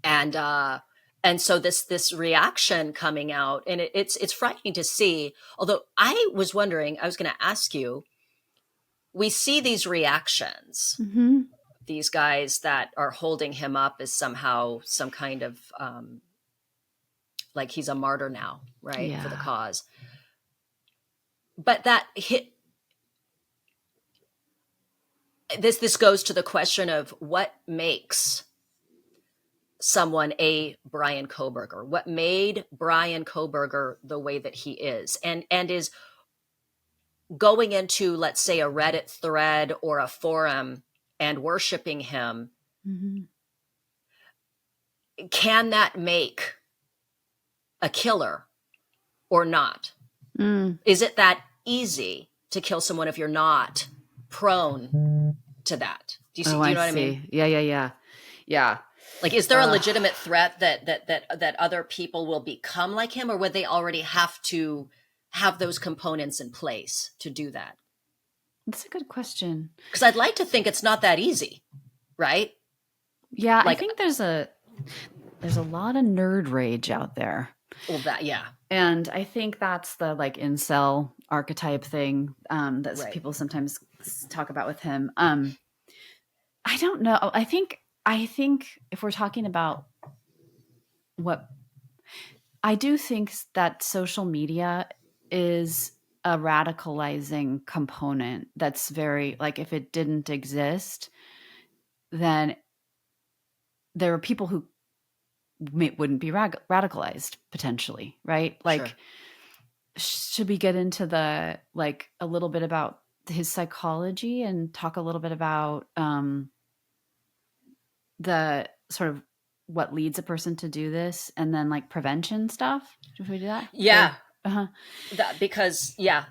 And so this reaction coming out, and it's frightening to see. Although I was wondering, I was going to ask you, we see these reactions, Mm-hmm. these guys that are holding him up as somehow some kind of like he's a martyr now, right? For the cause. But that this goes to the question of what makes someone a Bryan Kohberger, what made Bryan Kohberger the way that he is, and is going into, let's say, a Reddit thread or a forum and worshiping him. Mm-hmm. Can that make a killer or not? Is it that easy to kill someone if you're not prone to that? Do you see? Oh, Do you I know what I see. mean? Yeah. Like, is there a legitimate threat that other people will become like him, or would they already have to have those components in place to do that? That's a good question. Because I'd like to think it's not that easy, right? Yeah, I Like, think there's a lot of nerd rage out there. well, that, yeah. And I think that's the like incel archetype thing that Right. people sometimes talk about with him. I don't know. I think if we're talking about what I do think that social media is a radicalizing component that's very like if it didn't exist, then there are people who wouldn't be radicalized potentially, right? Like, Sure. should we get into the like a little bit about his psychology and talk a little bit about the sort of what leads a person to do this, and then like prevention stuff? Should we do that? Yeah. Uh-huh. Because, yeah.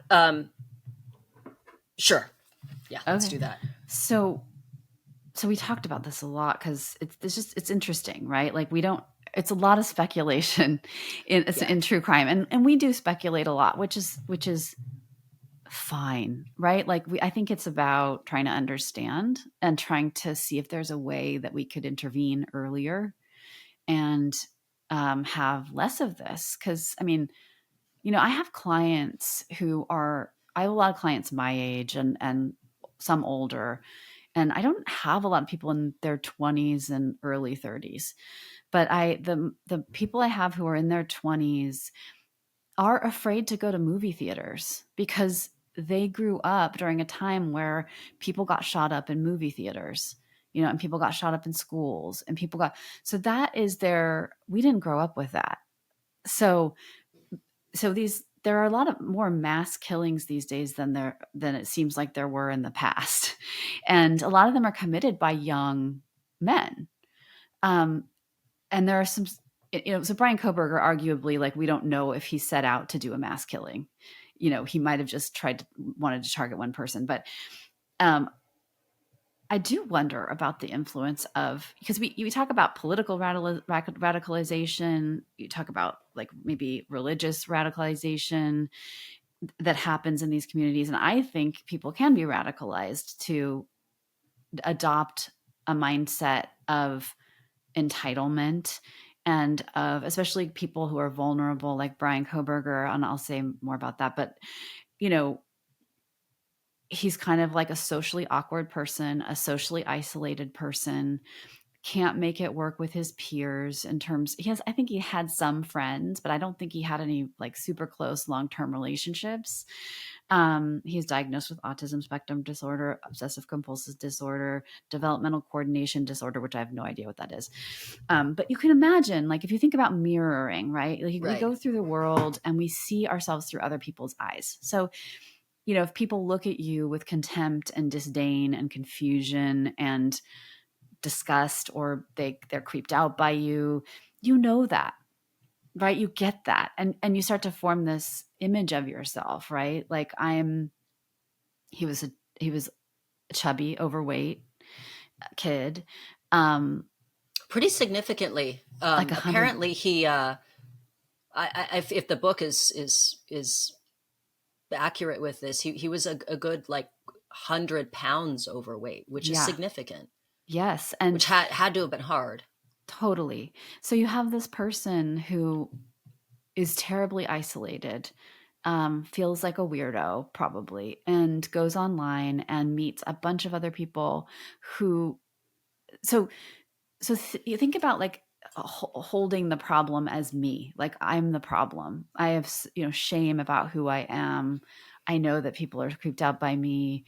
Sure. Yeah, let's do that. So we talked about this a lot because it's interesting, right? Like it's a lot of speculation in true crime, and we do speculate a lot, which is fine, right? Like I think it's about trying to understand and trying to see if there's a way that we could intervene earlier and have less of this. Because I mean, I have clients I have a lot of clients my age and some older, and I don't have a lot of people in their 20s and early 30s. But the people I have who are in their 20s are afraid to go to movie theaters because they grew up during a time where people got shot up in movie theaters, and people got shot up in schools, and so that is we didn't grow up with that. So there are a lot of more mass killings these days than it seems like there were in the past. And a lot of them are committed by young men. And there are some, so Bryan Kohberger, arguably, like, we don't know if he set out to do a mass killing. He might have just wanted to target one person. But I do wonder about the influence of, because we talk about political radicalization, you talk about like maybe religious radicalization that happens in these communities. And I think people can be radicalized to adopt a mindset of entitlement and of especially people who are vulnerable, like Bryan Kohberger. And I'll say more about that. But, he's kind of like a socially awkward person, a socially isolated person, can't make it work with his peers in terms I think he had some friends, but I don't think he had any like super close long-term relationships. He's diagnosed with autism spectrum disorder, obsessive compulsive disorder, developmental coordination disorder, which I have no idea what that is. But you can imagine, like, if you think about mirroring, right? Like we go through the world and we see ourselves through other people's eyes. So if people look at you with contempt and disdain and confusion and disgust, or they're creeped out by you, that, right? You get that. And you start to form this image of yourself, right? Like he was a chubby, overweight kid. Pretty significantly. Like apparently he, if the book is accurate with this, he was a good like 100 pounds overweight, which is significant. Yes. And which had to have been hard. Totally. So you have this person who is terribly isolated, feels like a weirdo probably, and goes online and meets a bunch of other people who, you think about like holding the problem as me, like I'm the problem. I have, shame about who I am. I know that people are creeped out by me.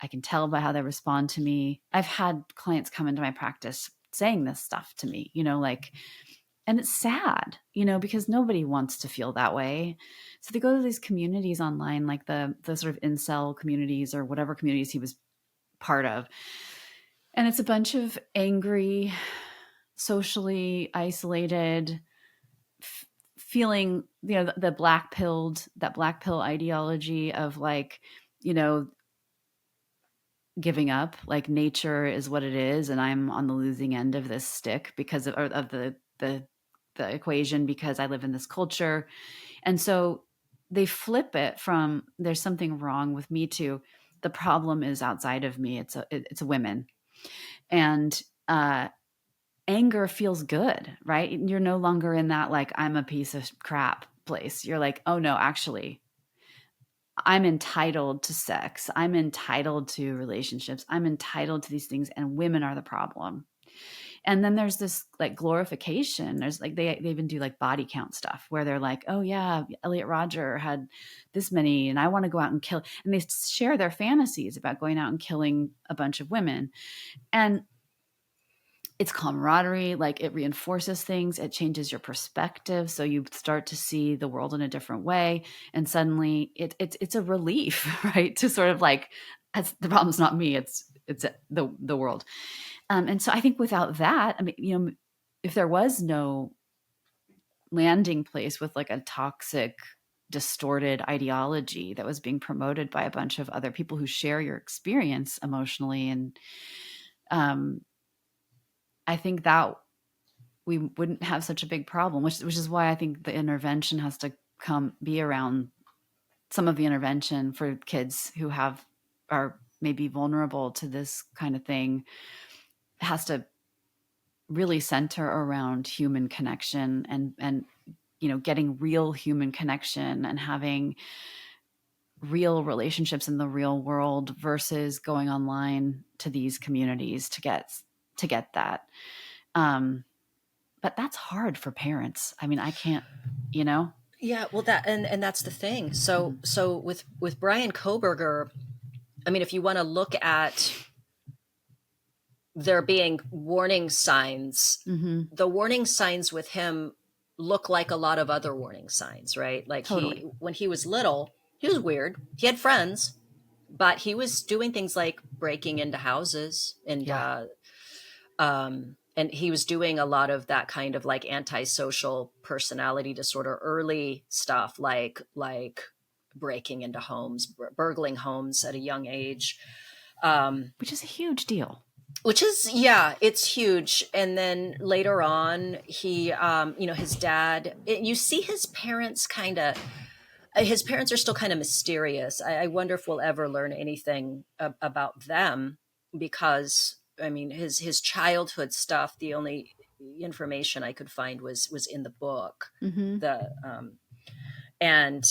I can tell by how they respond to me. I've had clients come into my practice saying this stuff to me, and it's sad, because nobody wants to feel that way. So they go to these communities online, like the sort of incel communities or whatever communities he was part of. And it's a bunch of angry, socially isolated, feeling, that black pill ideology of like, you know, giving up, like nature is what it is, and I'm on the losing end of this stick because of the equation, because I live in this culture. And so they flip it from there's something wrong with me to the problem is outside of me. It's women. And anger feels good, right? You're no longer in that like I'm a piece of crap place. You're like, oh no, actually I'm entitled to sex. I'm entitled to relationships. I'm entitled to these things, and women are the problem. And then there's this like glorification. There's like they even do like body count stuff where they're like, oh yeah, Elliot Rodger had this many, and I want to go out and kill. And they share their fantasies about going out and killing a bunch of women. And it's camaraderie, like it reinforces things, it changes your perspective, so you start to see the world in a different way, and suddenly it's a relief, right? To sort of like, the problem's not me, it's the world. And so I think without that, I mean, you know, if there was no landing place with like a toxic, distorted ideology that was being promoted by a bunch of other people who share your experience emotionally, and I think that we wouldn't have such a big problem, which is why I think the intervention has to be around some of the intervention for kids who are maybe vulnerable to this kind of thing. It has to really center around human connection and you know, getting real human connection and having real relationships in the real world versus going online to these communities to get that. But that's hard for parents. I mean, I can't, you know? Yeah, well, and that's the thing. So with Bryan Kohberger, I mean, if you want to look at there being warning signs, the warning signs with him look like a lot of other warning signs, right? Like Totally. when he was little, he was weird. He had friends, but he was doing things like breaking into houses and he was doing a lot of that kind of like antisocial personality disorder early stuff, like breaking into homes, burgling homes at a young age, which is a huge deal. Which is, yeah, it's huge. And then later on, he, you know, his dad, you see his parents his parents are still kind of mysterious. I wonder if we'll ever learn anything about them, because I mean, his childhood stuff, the only information I could find was in the book. And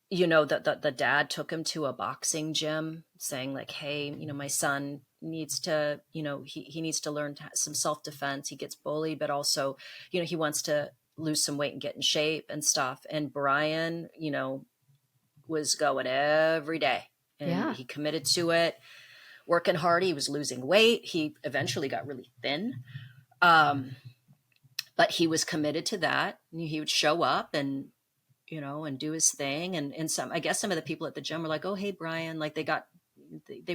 you know, the dad took him to a boxing gym saying like, hey, you know, my son needs to, you know, he needs to learn some self-defense. He gets bullied, but also, you know, he wants to lose some weight and get in shape and stuff. And Bryan, you know, was going every day, and he committed to it, working hard. He was losing weight. He eventually got really thin. But he was committed to that. He would show up and, you know, and do his thing. And I guess some of the people at the gym were like, oh, hey, Bryan, like they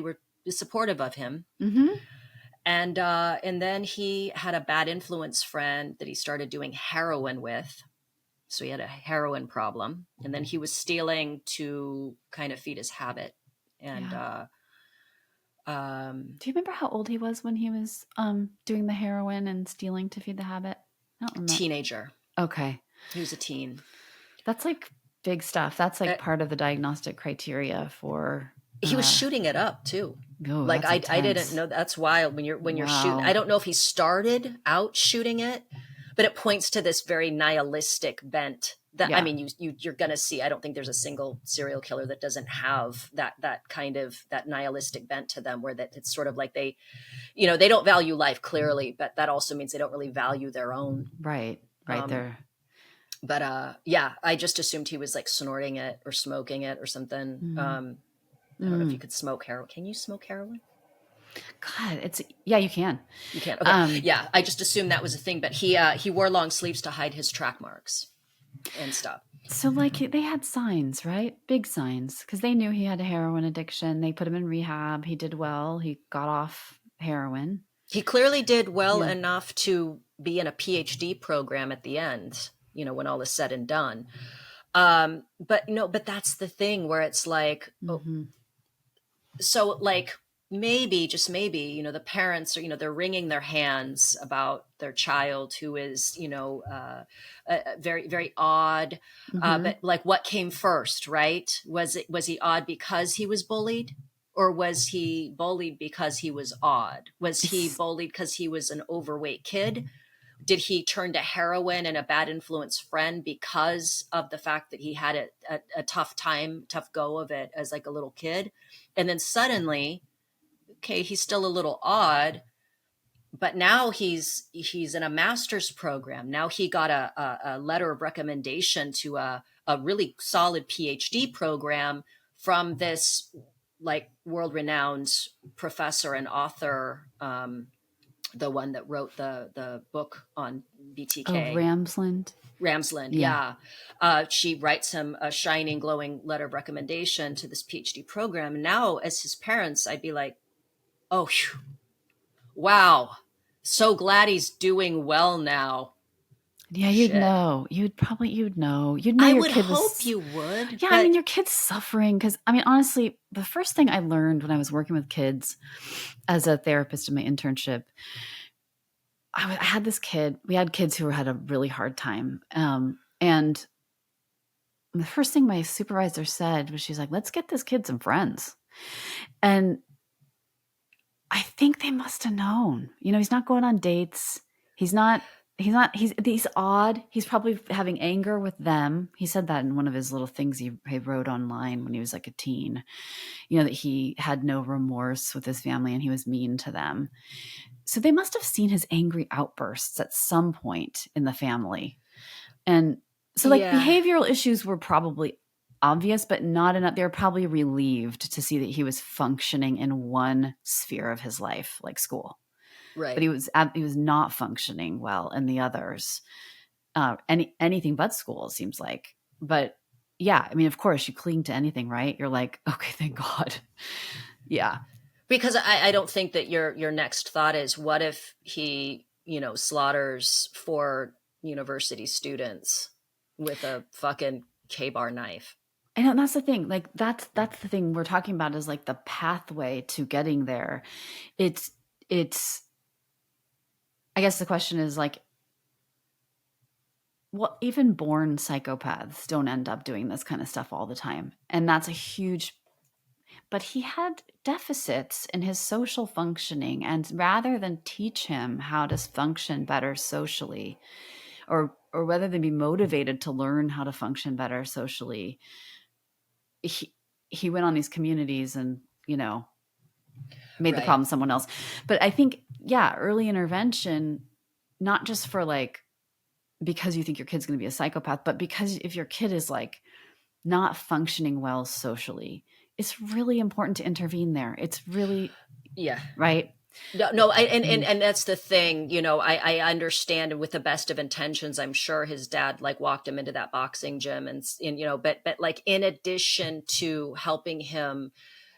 were supportive of him. And then he had a bad influence friend that he started doing heroin with. So he had a heroin problem, and then he was stealing to kind of feed his habit. And do you remember how old he was when he was doing the heroin and stealing to feed the habit? I don't remember. Teenager. Okay. He was a teen. That's like big stuff. That's like part of the diagnostic criteria for. He was shooting it up too. Oh, like I didn't know. That's wild when you're shooting. I don't know if he started out shooting it, but it points to this very nihilistic bent that, I mean, you're going to see. I don't think there's a single serial killer that doesn't have that kind of that nihilistic bent to them, where that it's sort of like they, you know, they don't value life clearly, but that also means they don't really value their own. Right there. But yeah, I just assumed he was like snorting it or smoking it or something. I don't know if you could smoke heroin. Can you smoke heroin? God, you can. You can. Okay. Yeah, I just assumed that was a thing. But he wore long sleeves to hide his track marks and stuff. So like they had signs, right? Big signs, because they knew he had a heroin addiction. They put him in rehab. He did well. He got off heroin. He clearly did well enough to be in a PhD program at the end, you know, when all is said and done. But that's the thing where it's like, Mm-hmm. so like maybe, just maybe, the parents are, they're wringing their hands about their child who is, very, very odd. Mm-hmm. But like, what came first, right? Was he odd because he was bullied? Or was he bullied because he was odd? Was he It's bullied because he was an overweight kid? Did he turn to heroin and a bad influence friend because of the fact that he had a tough go of it as like a little kid? And then suddenly, okay, he's still a little odd, but now he's in a master's program. Now he got a letter of recommendation to a really solid PhD program from this like world renowned professor and author, the one that wrote the book on Oh, BTK. Ramsland. Ramsland, Yeah. she writes him a shining, glowing letter of recommendation to this PhD program. And now, as his parents, I'd be like, oh, whew, wow, so glad he's doing well now. Yeah, you'd Shit. know. You'd know. You'd know I your would kid hope was. you would. Yeah, I mean, your kid's suffering because, I mean, honestly, the first thing I learned when I was working with kids as a therapist in my internship, I had this kid. We had kids who had a really hard time, and the first thing my supervisor said was, she's like, "Let's get this kid some friends," and I think they must have known. He's not going on dates. He's he's odd. He's probably having anger with them. He said that in one of his little things he wrote online when he was like a teen, that he had no remorse with his family and he was mean to them. So they must have seen his angry outbursts at some point in the family. And so like Yeah. behavioral issues were probably obvious, but not enough. They were probably relieved to see that he was functioning in one sphere of his life, like school. Right. But he was not functioning well in the others. Anything but school, it seems like. But yeah, I mean, of course, you cling to anything, right? You're like, okay, thank God. Yeah. Because I don't think that your next thought is, what if he, slaughters 4 university students with a fucking K-bar knife? I know, that's the thing. Like that's the thing we're talking about, is like the pathway to getting there. It's I guess the question is like, well, even born psychopaths don't end up doing this kind of stuff all the time. And that's a huge, but he had deficits in his social functioning. And rather than teach him how to function better socially, or whether they be motivated to learn how to function better socially, he went on these communities and, made the problem someone else. But I think, yeah, early intervention, not just for like, because you think your kid's going to be a psychopath, but because if your kid is like not functioning well socially, it's really important to intervene there. It's really, yeah, right. No, and that's the thing, I understand, and with the best of intentions, I'm sure his dad like walked him into that boxing gym and but like, in addition to helping him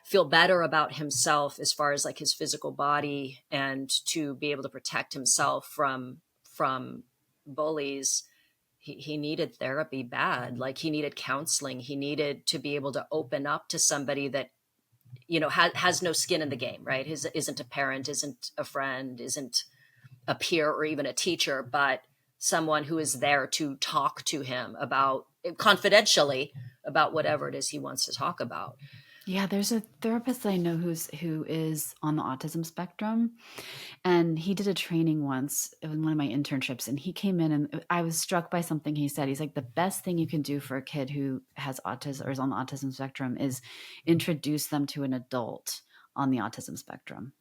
feel better about himself as far as like his physical body, and to be able to protect himself from bullies, he needed therapy bad. Like, he needed counseling. He needed to be able to open up to somebody that has no skin in the game, right? Isn't a parent, isn't a friend, isn't a peer or even a teacher, but someone who is there to talk to him about, confidentially, about whatever it is he wants to talk about. Yeah, there's a therapist I know who is on the autism spectrum, and he did a training once in one of my internships, and he came in and I was struck by something he said. He's like, the best thing you can do for a kid who has autism or is on the autism spectrum is introduce them to an adult on the autism spectrum.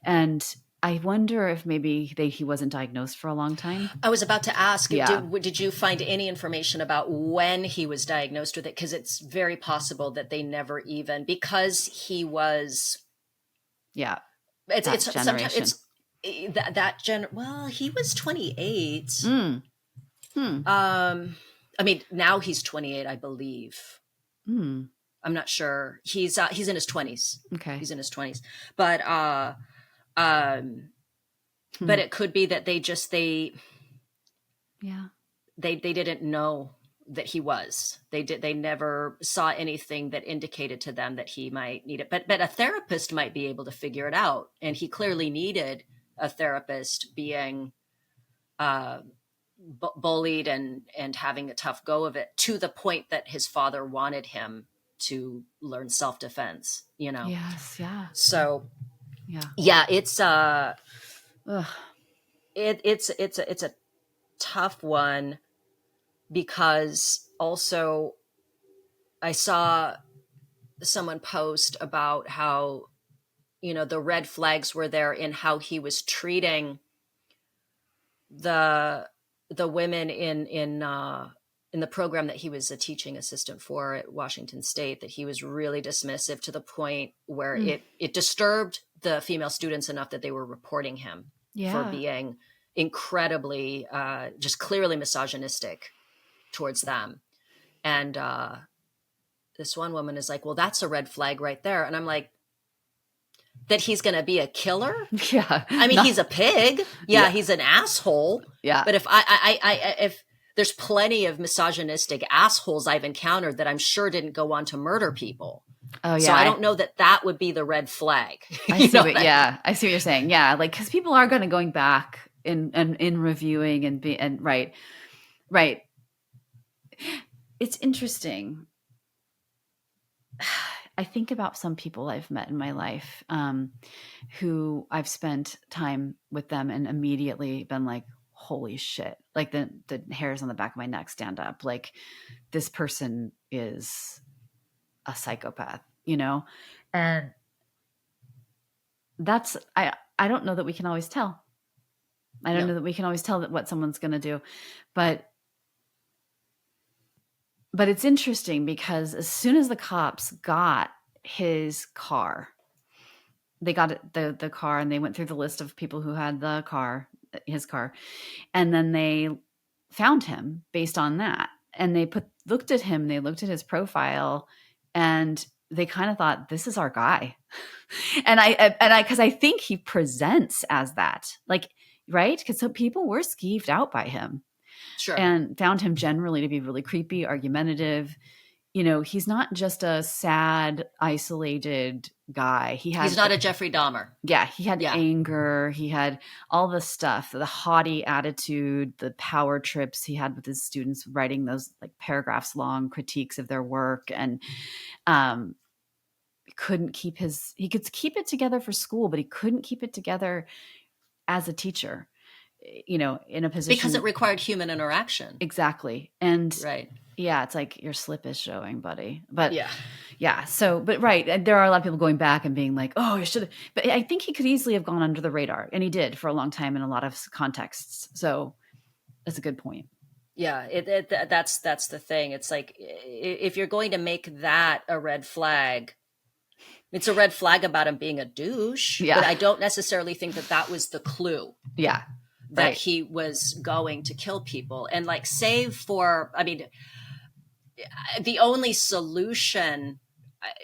And I wonder if maybe he wasn't diagnosed for a long time. I was about to ask, Yeah. did you find any information about when he was diagnosed with it? Because it's very possible that they never even, because he was. Yeah. It's generation. Sometimes it's that well, he was 28. I mean, now he's 28, I believe. I'm not sure. He's in his 20s. Okay. He's in his 20s. But but it could be that they yeah. they didn't know that he was. They never saw anything that indicated to them that he might need it. But a therapist might be able to figure it out. And he clearly needed a therapist, being bullied and having a tough go of it, to the point that his father wanted him to learn self-defense, you know? Yes. Yeah. So Yeah. it's Ugh. it's a tough one, because also I saw someone post about how, the red flags were there in how he was treating the women in the program that he was a teaching assistant for at Washington State, that he was really dismissive, to the point where it disturbed the female students enough that they were reporting him for being incredibly, just clearly misogynistic towards them. And this one woman is like, well, that's a red flag right there. And I'm like, that he's going to be a killer? Yeah. I mean, he's a pig. Yeah, he's an asshole. Yeah. But if if there's plenty of misogynistic assholes I've encountered that I'm sure didn't go on to murder people. Oh, yeah. So I don't know that would be the red flag. I see what you're saying. Yeah. Like, because people are going back in reviewing and right. It's interesting. I think about some people I've met in my life, who I've spent time with them and immediately been like, holy shit. Like the hairs on the back of my neck stand up. Like, this person is a psychopath, and that's, I don't know that we can always tell. I don't know that we can always tell that what someone's going to do, but it's interesting, because as soon as the cops got his car, they got the car, and they went through the list of people who had his car, and then they found him based on that. And they looked at him, they looked at his profile, and they kind of thought, this is our guy. and because I think he presents as that, like, right? Because so people were skeeved out by him. Sure. And found him generally to be really creepy, argumentative. He's not just a sad, isolated guy. He's not a Jeffrey Dahmer. Yeah. He had anger. He had all the stuff, the haughty attitude, the power trips he had with his students, writing those like paragraphs long critiques of their work. And he could keep it together for school, but he couldn't keep it together as a teacher. In a position, because it required human interaction. Exactly. And right. Yeah, it's like your slip is showing, buddy. But yeah. So, but right. And there are a lot of people going back and being like, oh, you should have, but I think he could easily have gone under the radar, and he did for a long time in a lot of contexts. So that's a good point. Yeah. That's the thing. It's like, if you're going to make that a red flag, it's a red flag about him being a douche, but I don't necessarily think that was the clue. Yeah. That he was going to kill people. And like, save for, I mean, the only solution,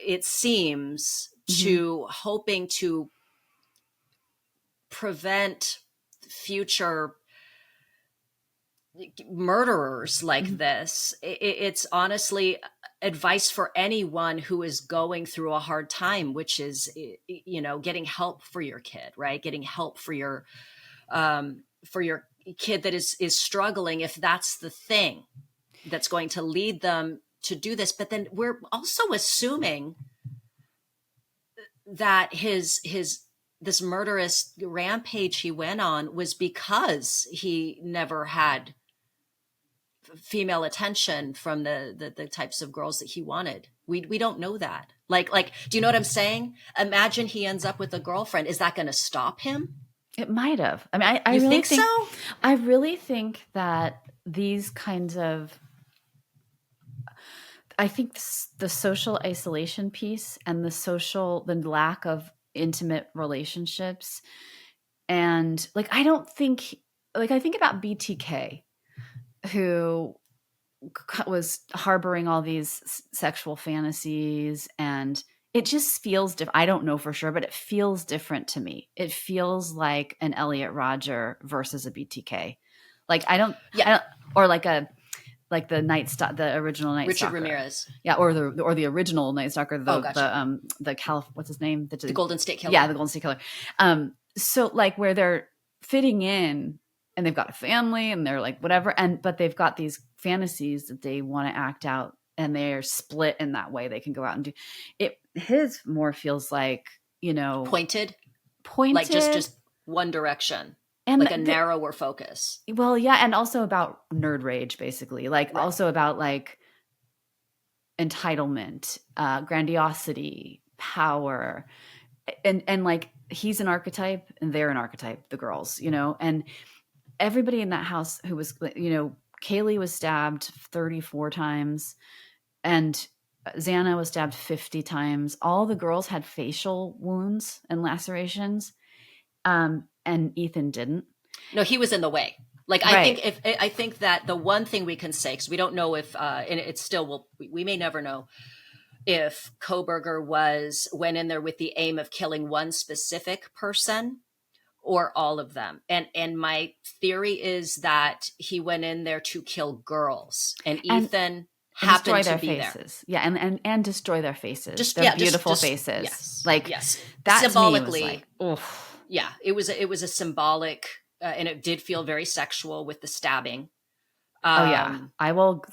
it seems, to hoping to prevent future murderers like this, it's honestly advice for anyone who is going through a hard time, which is, getting help for your kid, right? Getting help for your kid that is struggling, if that's the thing that's going to lead them to do this. But then we're also assuming that this murderous rampage he went on was because he never had female attention from the types of girls that he wanted. We don't know that. Like, do you know what I'm saying? Imagine he ends up with a girlfriend. Is that going to stop him? It might have. I mean, I you really think so? I really think that these kinds of, I think the social isolation piece and the lack of intimate relationships, and like, I think about BTK, who was harboring all these sexual fantasies, and it just feels different. I don't know for sure, but it feels different to me. It feels like an Elliot Rodger versus a BTK. Like, or like a like the the original Night Richard Stalker. Ramirez. Yeah, or the original Night Stalker, Gotcha. what's his name? The Golden State Killer. Yeah, the Golden State Killer. So like where they're fitting in and they've got a family and they're like whatever, but they've got these fantasies that they want to act out, and they're split in that way. They can go out and do it. His more feels like, pointed, pointed, like just one direction. And like a narrower focus. Well, yeah. And also about nerd rage, basically. Like also about like entitlement, grandiosity, power. And like he's an archetype and they're an archetype, the girls, and everybody in that house who was, Kaylee was stabbed 34 times and Xana was stabbed 50 times. All the girls had facial wounds and lacerations. And Ethan didn't. No, he was in the way. Like, right. I think that the one thing we can say, because we don't know if, and it's still, we may never know if Kohberger went in there with the aim of killing one specific person or all of them. And my theory is that he went in there to kill girls, and Ethan happened to be faces. There. Yeah, and destroy their faces. Their beautiful faces. Yes. Like yes. That symbolically. To me was like, yeah, it was a symbolic, and it did feel very sexual with the stabbing. Oh yeah, I will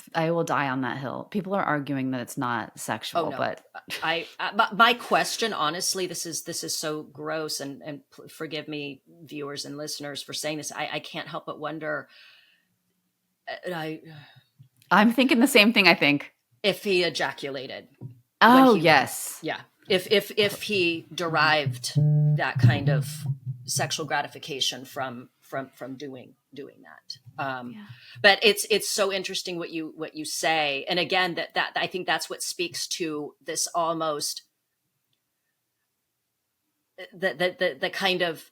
die on that hill. People are arguing that it's not sexual, but my question, honestly, this is so gross, and forgive me, viewers and listeners, for saying this. I can't help but wonder. I'm thinking the same thing. I think if he ejaculated. Oh yes, yeah. If he derived that kind of sexual gratification from doing that. But it's so interesting what you say. And again, that I think that's what speaks to this almost the kind of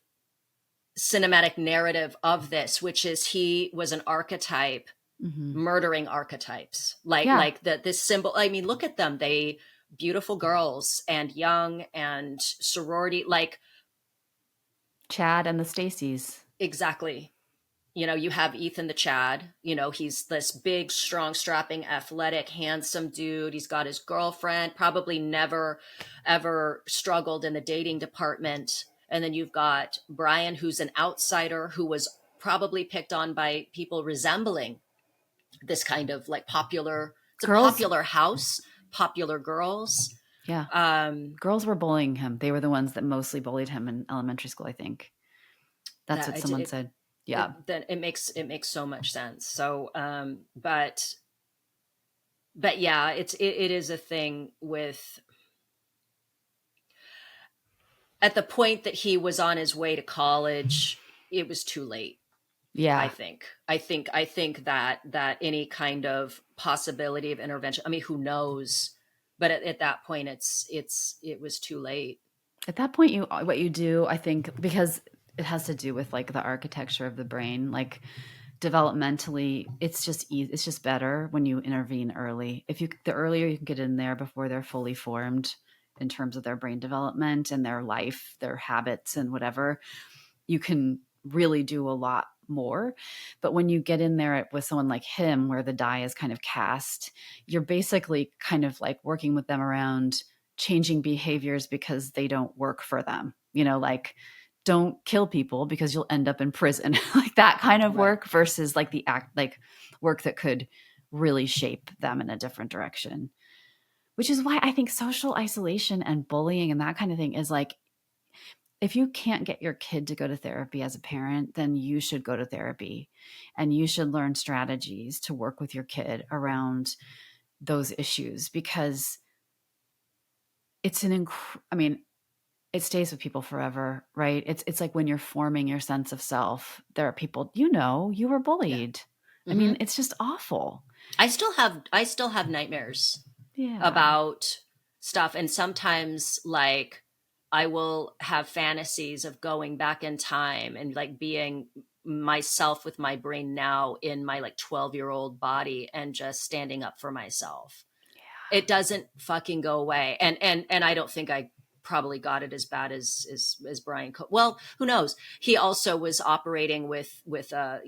cinematic narrative of this, which is he was an archetype, murdering archetypes. Like this symbol. I mean, look at them. They beautiful girls and young and sorority, like Chad and the Stacys. Exactly. You have Ethan the Chad, he's this big, strong, strapping, athletic, handsome dude. He's got his girlfriend, probably never, ever struggled in the dating department. And then you've got Bryan, who's an outsider, who was probably picked on by people resembling this kind of like popular house, popular girls. Yeah. Girls were bullying him. They were the ones that mostly bullied him in elementary school, I think. That's what someone said. Yeah. It makes so much sense. So, but yeah, it is a thing with, at the point that he was on his way to college, it was too late. Yeah. I think that any kind of possibility of intervention, I mean, who knows, but at that point it was too late. At that point, what you do, I think, because it has to do with like the architecture of the brain, like developmentally, it's just better when you intervene early. The earlier you can get in there before they're fully formed in terms of their brain development and their life, their habits and whatever, you can really do a lot more. But when you get in there with someone like him, where the die is kind of cast, you're basically kind of like working with them around changing behaviors because they don't work for them, like don't kill people because you'll end up in prison, like that kind of work versus like the work that could really shape them in a different direction. Which is why I think social isolation and bullying and that kind of thing is like, if you can't get your kid to go to therapy as a parent, then you should go to therapy and you should learn strategies to work with your kid around those issues, because it's it stays with people forever, right? It's like when you're forming your sense of self, there are people, you were bullied. Yeah. I mean, it's just awful. I still have nightmares about stuff. And sometimes like I will have fantasies of going back in time and like being myself with my brain now in my like 12-year-old body and just standing up for myself. Yeah. It doesn't fucking go away. And I don't think I probably got it as bad as Bryan. Well, who knows? He also was operating with a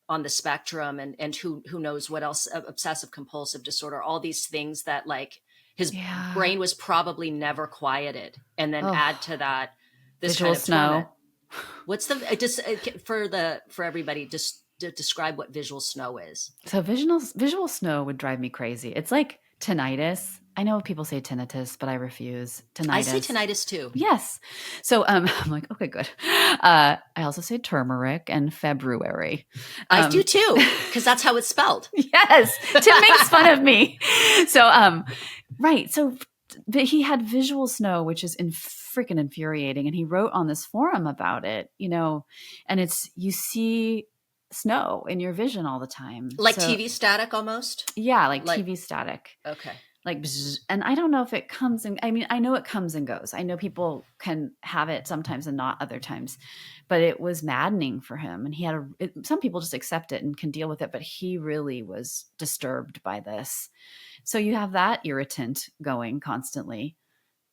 on the spectrum, and who knows what else, obsessive compulsive disorder, all these things that like his brain was probably never quieted. And then add to that this visual kind of snow. torment. What's the just for everybody, just to describe what visual snow is? So visual snow would drive me crazy. It's like tinnitus. I know people say tinnitus, but I refuse. Tinnitus. I say tinnitus too. Yes. So I'm like, okay, good. I also say turmeric and February. I do too, because that's how it's spelled. Yes. Tim makes fun of me. So right. So he had visual snow, which is freaking infuriating. And he wrote on this forum about it, and it's, you see snow in your vision all the time. Like TV static almost? Yeah, like TV static. Okay. Like, bzz, and I don't know if it comes and, I mean, I know it comes and goes. I know people can have it sometimes and not other times, but it was maddening for him. And some people just accept it and can deal with it, but he really was disturbed by this. So you have that irritant going constantly,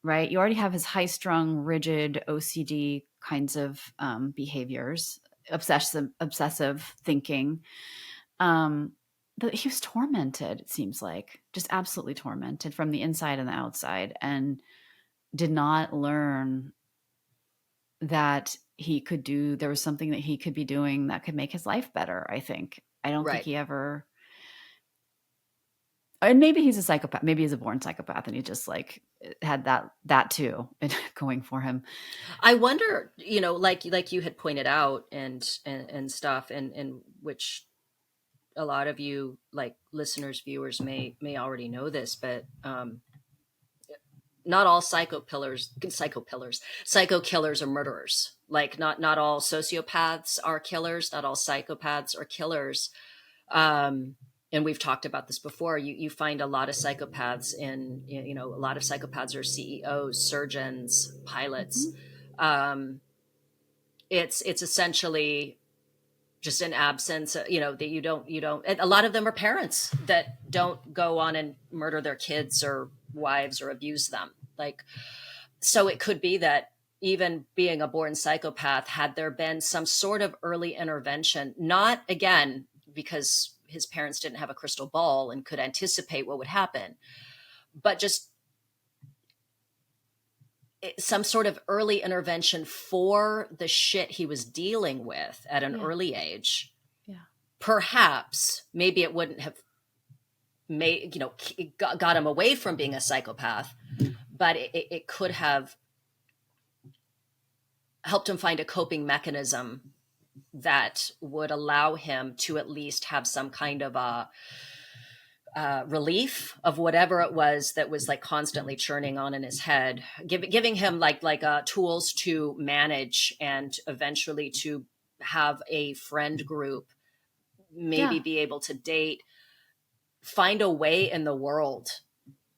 right? You already have his high-strung, rigid OCD kinds of behaviors, obsessive thinking. He was tormented, it seems like, just absolutely tormented from the inside and the outside, and did not learn that there was something that he could be doing that could make his life better, I think. I don't think he ever, and maybe he's a psychopath, maybe he's a born psychopath, and he just like had that too going for him. I wonder, like you had pointed out and stuff, and which a lot of you, like listeners, viewers may already know this, but not all psycho killers are murderers. Like not all sociopaths are killers. Not all psychopaths are killers. And we've talked about this before. You find a lot of psychopaths a lot of psychopaths are CEOs, surgeons, pilots. It's essentially just an absence, that you don't, and a lot of them are parents that don't go on and murder their kids or wives or abuse them. Like, so it could be that even being a born psychopath, had there been some sort of early intervention, not again, because his parents didn't have a crystal ball and could anticipate what would happen, but just some sort of early intervention for the shit he was dealing with at an early age. Yeah. Perhaps maybe it wouldn't have got him away from being a psychopath, but it could have helped him find a coping mechanism that would allow him to at least have some kind of a relief of whatever it was that was like constantly churning on in his head, giving him like tools to manage and eventually to have a friend group, maybe be able to date, find a way in the world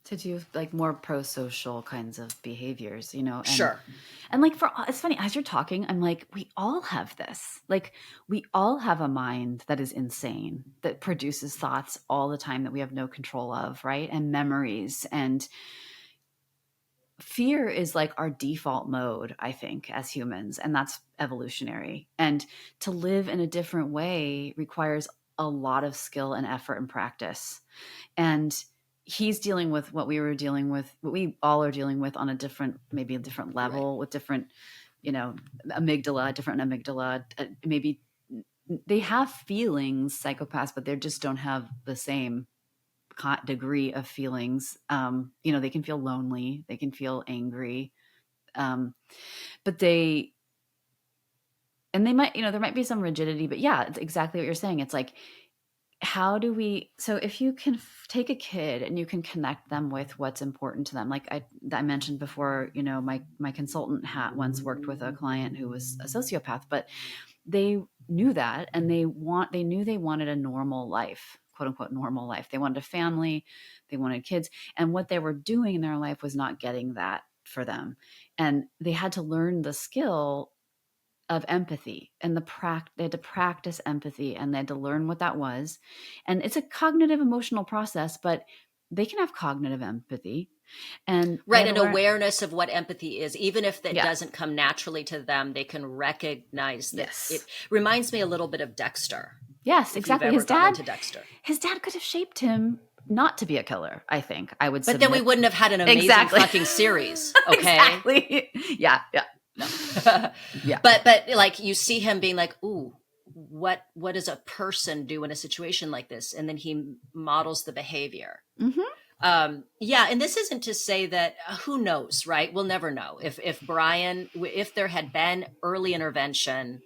to do like more pro-social kinds of behaviors, and, sure. And like it's funny, as you're talking, I'm like, we all have this. Like we all have a mind that is insane, that produces thoughts all the time that we have no control of, right? And memories, and fear is like our default mode, I think, as humans, and that's evolutionary. And to live in a different way requires a lot of skill and effort and practice. And he's dealing with what we all are dealing with on a different level, right, with different, different amygdala. Maybe they have feelings, psychopaths, but they just don't have the same degree of feelings. They can feel lonely, they can feel angry, but they might, there might be some rigidity, but yeah, it's exactly what you're saying. It's like, so if you can take a kid and you can connect them with what's important to them, like I mentioned before, my consultant once worked with a client who was a sociopath, but they knew that, and they knew they wanted a normal life, quote unquote normal life. They wanted a family, they wanted kids, and what they were doing in their life was not getting that for them, and they had to learn the skill of empathy, and they had to practice empathy, and they had to learn what that was. And it's a cognitive emotional process, but they can have cognitive empathy, and right, an awareness of what empathy is, even if that doesn't come naturally to them. They can recognize that. Yes. It reminds me a little bit of Dexter. Yes, if exactly. you've ever gotten into Dexter. His dad could have shaped him not to be a killer, I think. I would But then we wouldn't have had an amazing fucking series. Okay. Exactly. Yeah. No. Yeah. But like you see him being like, ooh, what does a person do in a situation like this? And then he models the behavior. Yeah, and this isn't to say that who knows, right? We'll never know if Bryan, if there had been early intervention.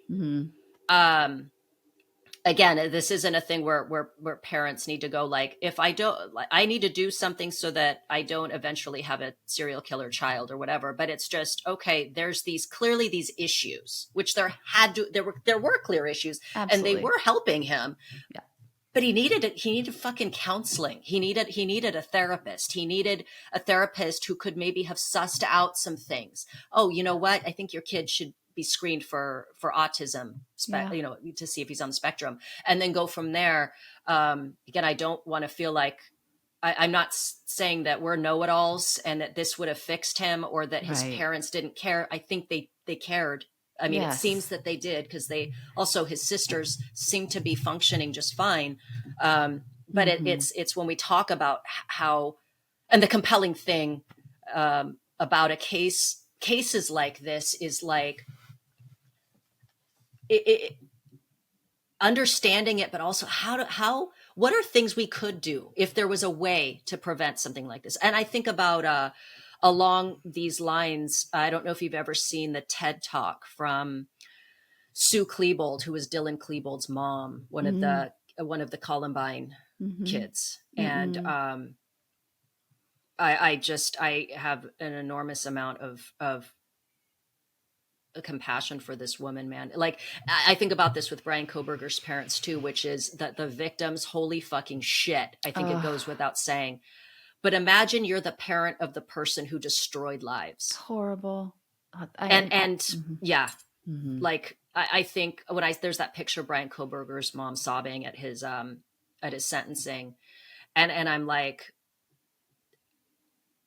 Again, this isn't a thing where parents need to go like, if I don't, like, I need to do something so that I don't eventually have a serial killer child or whatever. But it's just, okay, there's clearly these issues, which there were clear issues. Absolutely. And they were helping him. Yeah. But he needed fucking counseling. He needed a therapist. He needed a therapist who could maybe have sussed out some things. Oh, you know what? I think your kid should be screened for autism, to see if he's on the spectrum, and then go from there. Again, I don't want to feel like I'm not saying that we're know-it-alls and that this would have fixed him or that his parents didn't care. I think they cared. I mean, It seems that they did because his sisters seem to be functioning just fine. But it's when we talk about how, and the compelling thing about cases like this is like, understanding it, but also what are things we could do if there was a way to prevent something like this? And I think about along these lines, I don't know if you've ever seen the TED Talk from Sue Klebold, who was Dylan Klebold's mom, one of the Columbine kids. And I have an enormous amount of compassion for this woman, man. Like, I think about this with Bryan Kohberger's parents too, which is that the victims, holy fucking shit. I think it goes without saying. But imagine you're the parent of the person who destroyed lives. Horrible. Like I think there's that picture of Bryan Kohberger's mom sobbing at his sentencing, and I'm like,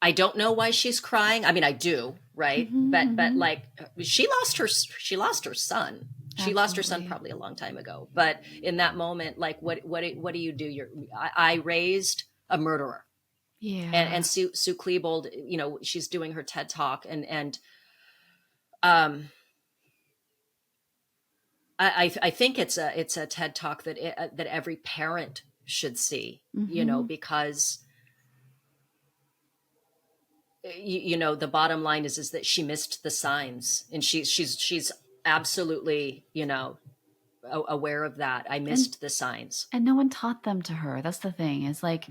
I don't know why she's crying. I mean, I do, right? But like, she lost her son. Absolutely. She lost her son probably a long time ago. But in that moment, like, what do you do? I raised a murderer. Yeah. And Sue Klebold, she's doing her TED Talk, and I think it's a TED Talk that every parent should see, because the bottom line is that she missed the signs, and she's absolutely, aware of that. I missed the signs. And no one taught them to her. That's the thing, is like,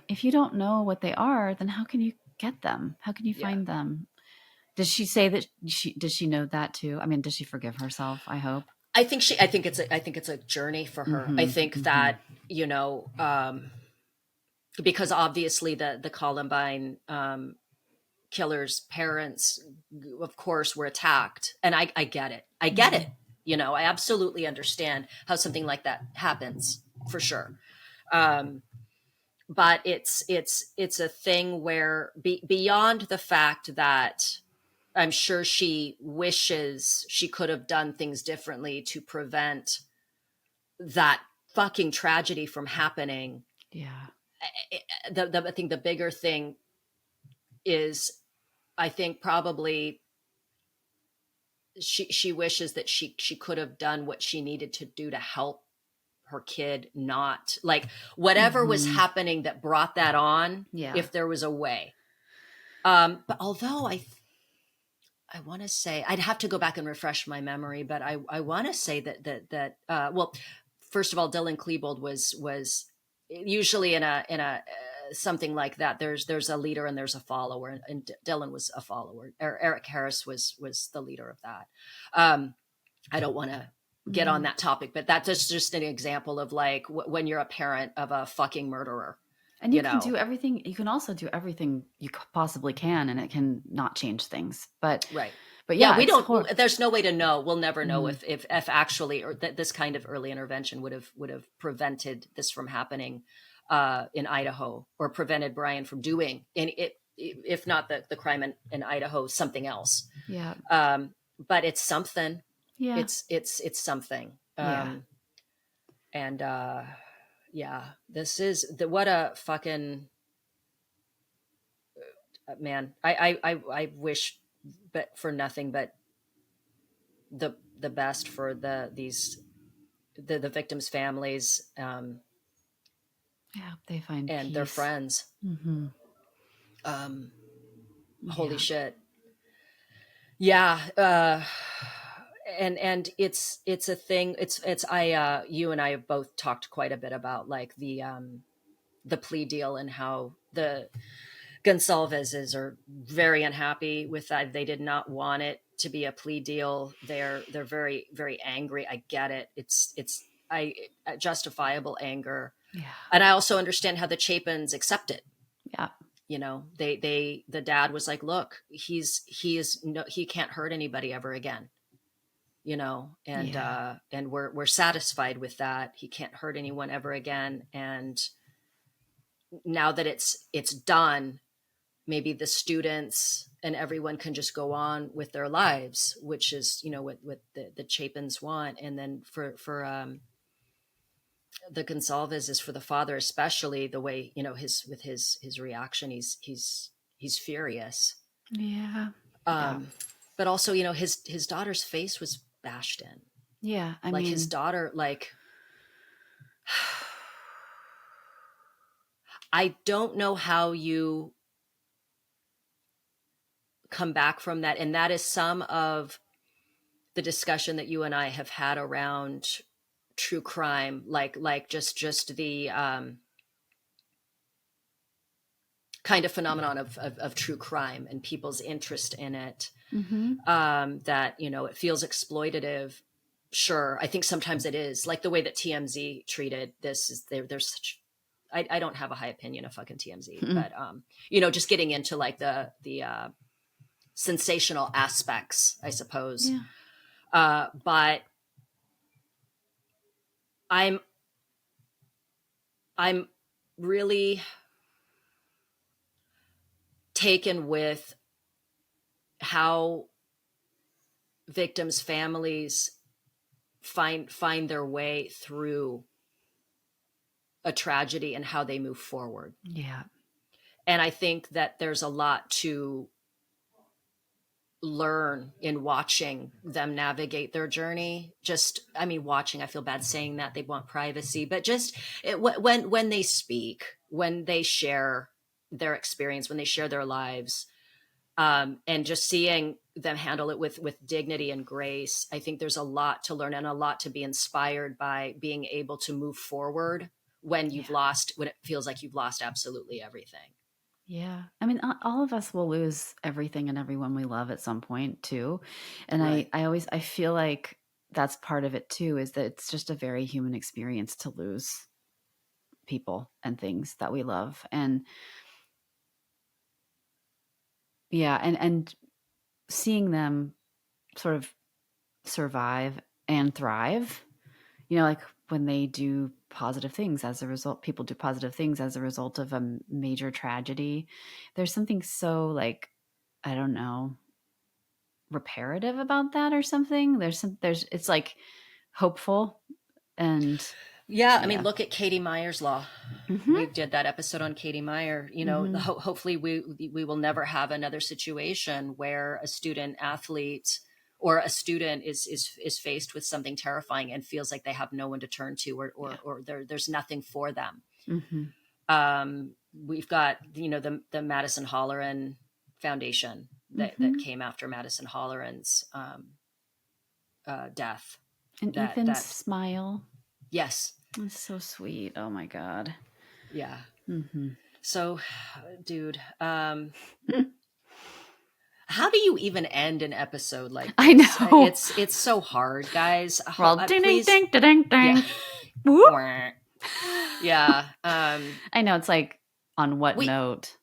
if you don't know what they are, then how can you get them? How can you find them? Does she say that does she know that too? I mean, does she forgive herself? I hope. I think it's a journey for her. I think that, because obviously the Columbine, killer's parents, of course, were attacked. And I get it. I get it. I absolutely understand how something like that happens, for sure. But it's a thing where beyond the fact that I'm sure she wishes she could have done things differently to prevent that fucking tragedy from happening. Yeah. I think the bigger thing is, I think probably she wishes that she could have done what she needed to do to help her kid, not like whatever was happening that brought that on. Yeah. If there was a way. But although I want to say, I'd have to go back and refresh my memory, but I want to say that well, first of all, Dylan Klebold was usually in a something like that. There's a leader and there's a follower, and Dylan was a follower. Eric Harris was the leader of that. I don't want to get on that topic, but that's just an example of like when you're a parent of a fucking murderer. And you can do everything. You can also do everything you possibly can, and it can not change things. But right. But yeah, we don't. There's no way to know. We'll never know if actually, or that this kind of early intervention would have prevented this from happening in Idaho, or prevented Bryan from doing if not the crime in Idaho, something else. Yeah. But it's something. Yeah. It's something. Yeah. And yeah, this is what a fucking man. I wish, but for nothing but the best for the victims' families, Yeah, they find and their peace. friends. Mm-hmm. Holy Yeah. shit. Yeah. And it's a thing. It's I you and I have both talked quite a bit about like the plea deal and how the Gonsalveses are very unhappy with that. They did not want it to be a plea deal. They're very, very angry. I get it. It's I justifiable anger. Yeah. And I also understand how the Chapins accept it. Yeah. You know, the dad was like, look, he can't hurt anybody ever again. You know, Yeah. and we're satisfied with that. He can't hurt anyone ever again. And now that it's done, maybe the students and everyone can just go on with their lives, which is, you know, what the Chapins want. And then for the Gonsalves is for the father, especially the way, you know, his reaction, he's furious. Yeah. Yeah. But also, you know, his daughter's face was bashed in. Yeah. I Like mean, his daughter, like, I don't know how you come back from that. And that is some of the discussion that you and I have had around true crime, like just the kind of phenomenon of true crime and people's interest in it. mm-hmm. That, you know, it feels exploitative. Sure, I think sometimes it is, like the way that TMZ treated this. Is there's such, I don't have a high opinion of fucking TMZ, but you know, just getting into like the sensational aspects, I suppose. Yeah. But I'm I'm really taken with how victims' families find their way through a tragedy and how they move forward. Yeah. And I think that there's a lot to learn in watching them navigate their journey. Just, I mean, watching, I feel bad saying that, they want privacy, but just when they speak, when they share their experience, when they share their lives, and just seeing them handle it with dignity and grace, I think there's a lot to learn and a lot to be inspired by being able to move forward when when it feels like you've lost absolutely everything. Yeah. I mean, all of us will lose everything and everyone we love at some point too. And Right. I feel like that's part of it too, is that it's just a very human experience to lose people and things that we love. And yeah, and seeing them sort of survive and thrive, you know, like when they do positive things as a result, people do positive things as a result of a major tragedy. There's something so like, I don't know, reparative about that or something. It's like hopeful and Yeah, I mean, yeah. look at Katie Meyer's Law. We Mm-hmm. did that episode on Katie Meyer. You know, Mm-hmm. hopefully we will never have another situation where a student athlete or a student is faced with something terrifying and feels like they have no one to turn to, Yeah. or there's nothing for them. Mm-hmm. We've got, you know, the Madison Holleran Foundation that Mm-hmm. came after Madison Holleran's death. And Ethan's That smile. yes, It's so sweet. Oh my God. yeah. Mm-hmm. So, dude, how do you even end an episode like I this? know. It's so hard, guys. We're all ding ding Please, ding ding yeah, ding. Whoop. yeah. I know, it's like, on what We note?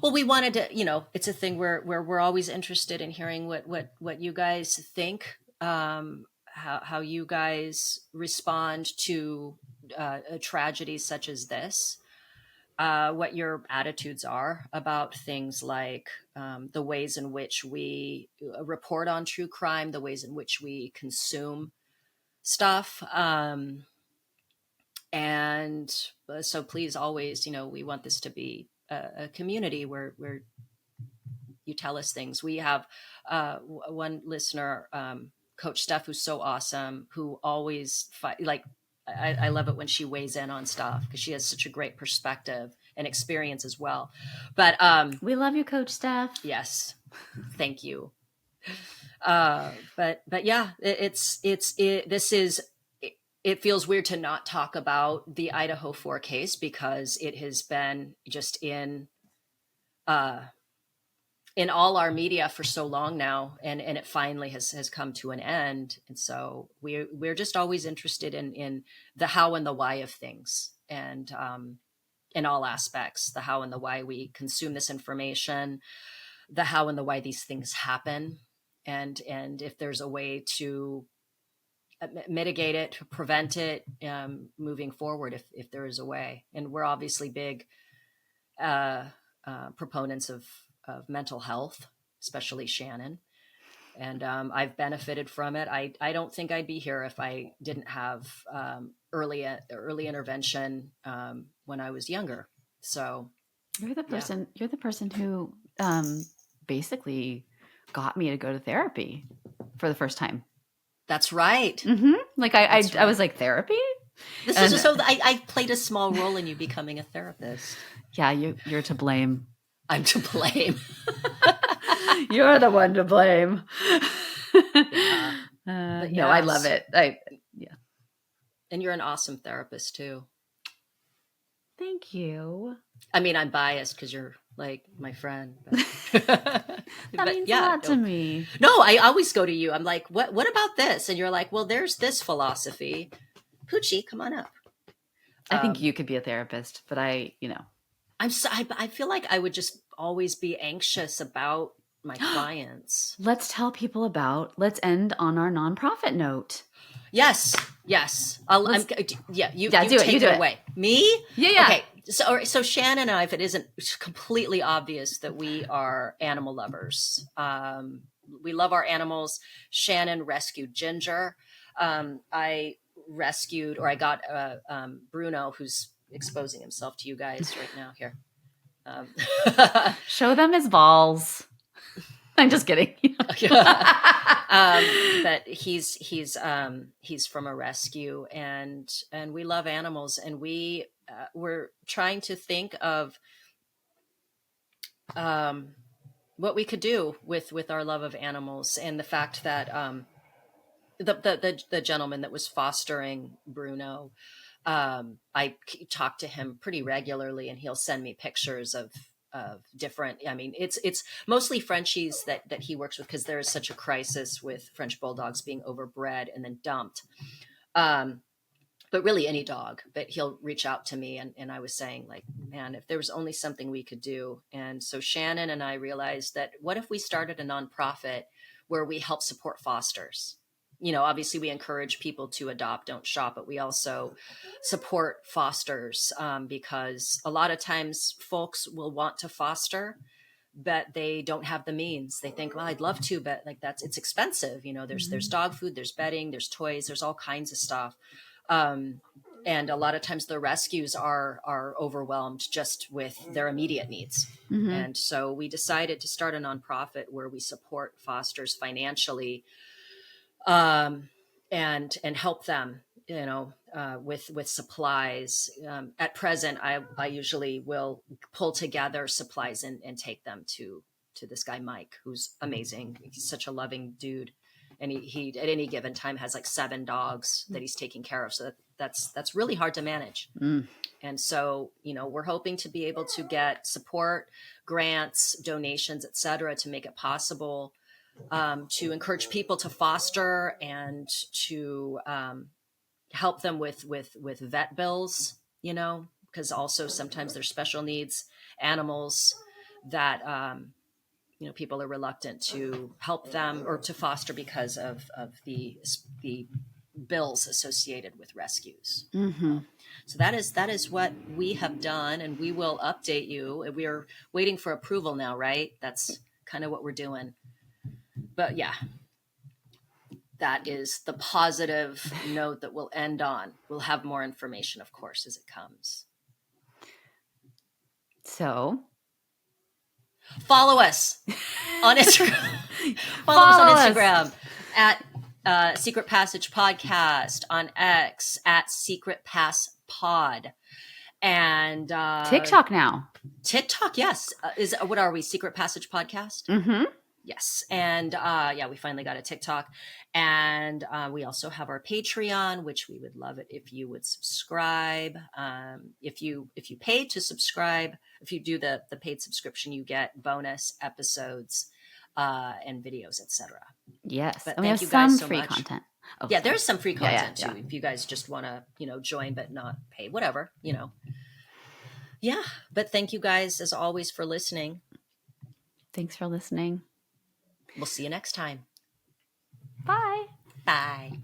Well, we wanted to, you know, it's a thing where we're always interested in hearing what you guys think, how you guys respond to tragedies such as this, what your attitudes are about things like the ways in which we report on true crime, the ways in which we consume stuff. And so please always, we want this to be a community where you tell us things. We have one listener, Coach Steph, who's so awesome, who always I love it when she weighs in on stuff because she has such a great perspective and experience as well. But we love you, Coach Steph. Yes, thank you. But yeah, it feels weird to not talk about the Idaho Four case because it has been just in all our media for so long now, and it finally has come to an end. And so we're just always interested in the how and the why of things, and in all aspects, the how and the why we consume this information, the how and the why these things happen, and if there's a way to mitigate it, to prevent it, moving forward, if there is a way. And we're obviously big proponents of mental health, especially Shannon. And I've benefited from it. I don't think I'd be here if I didn't have early intervention when I was younger. So you're the person who basically got me to go to therapy for the first time. That's right. Mm-hmm. Like I was like, therapy? I played a small role in you becoming a therapist. Yeah, you're to blame. I'm to blame. You're the one to blame. Yeah. No, I love it. Yeah. And you're an awesome therapist too. Thank you. I mean, I'm biased because you're like my friend. That means a lot to me. No, I always go to you. I'm like, what about this? And you're like, well, there's this philosophy. Poochie, come on up. I think you could be a therapist, but I feel like I would just always be anxious about my clients. Let's end on our nonprofit note. Yes. You do it away. Me? Yeah. Okay. So Shannon and I, if it isn't completely obvious that we are animal lovers, we love our animals. Shannon rescued Ginger. I got Bruno, who's exposing himself to you guys right now here. Show them his balls. I'm just kidding. But he's from a rescue, and we love animals, and we're trying to think of what we could do with our love of animals, and the fact that the gentleman that was fostering Bruno, I talk to him pretty regularly, and he'll send me pictures of different, I mean, it's mostly Frenchies that he works with, because there is such a crisis with French bulldogs being overbred and then dumped. But really any dog, but he'll reach out to me. And I was saying, like, man, if there was only something we could do. And so Shannon and I realized that what if we started a nonprofit where we help support fosters? Obviously we encourage people to adopt, don't shop, but we also support fosters, because a lot of times folks will want to foster, but they don't have the means. They think, well, I'd love to, but it's expensive. There's dog food, there's bedding, there's toys, there's all kinds of stuff. And a lot of times the rescues are overwhelmed just with their immediate needs. Mm-hmm. And so we decided to start a nonprofit where we support fosters financially, and help them, with supplies. At present, I usually will pull together supplies and take them to this guy, Mike, who's amazing. He's such a loving dude. And he at any given time has like 7 dogs that he's taking care of. So that's really hard to manage. Mm. And so, we're hoping to be able to get support, grants, donations, et cetera, to make it possible to encourage people to foster and to help them with vet bills, because also sometimes there's special needs animals that, people are reluctant to help them or to foster because of the bills associated with rescues. Mm-hmm. So that is what we have done, and we will update you. We are waiting for approval now, right? That's kind of what we're doing. But yeah, that is the positive note that we'll end on. We'll have more information, of course, as it comes. So follow us on Instagram. follow us on Instagram at Secret Passage Podcast, on X at Secret Pass Pod, and TikTok now. TikTok, yes. Is what are we? Secret Passage Podcast. Mm-hmm. Yes, and we finally got a TikTok, and we also have our Patreon, which we would love it if you would subscribe. If you paid to subscribe, if you do the paid subscription, you get bonus episodes and videos, etc. Yes, but and we have you some guys so free much. Content. Oh, yeah, there's some free content yeah. too. If you guys just want to, join but not pay, whatever, Yeah, but thank you guys as always for listening. Thanks for listening. We'll see you next time. Bye. Bye.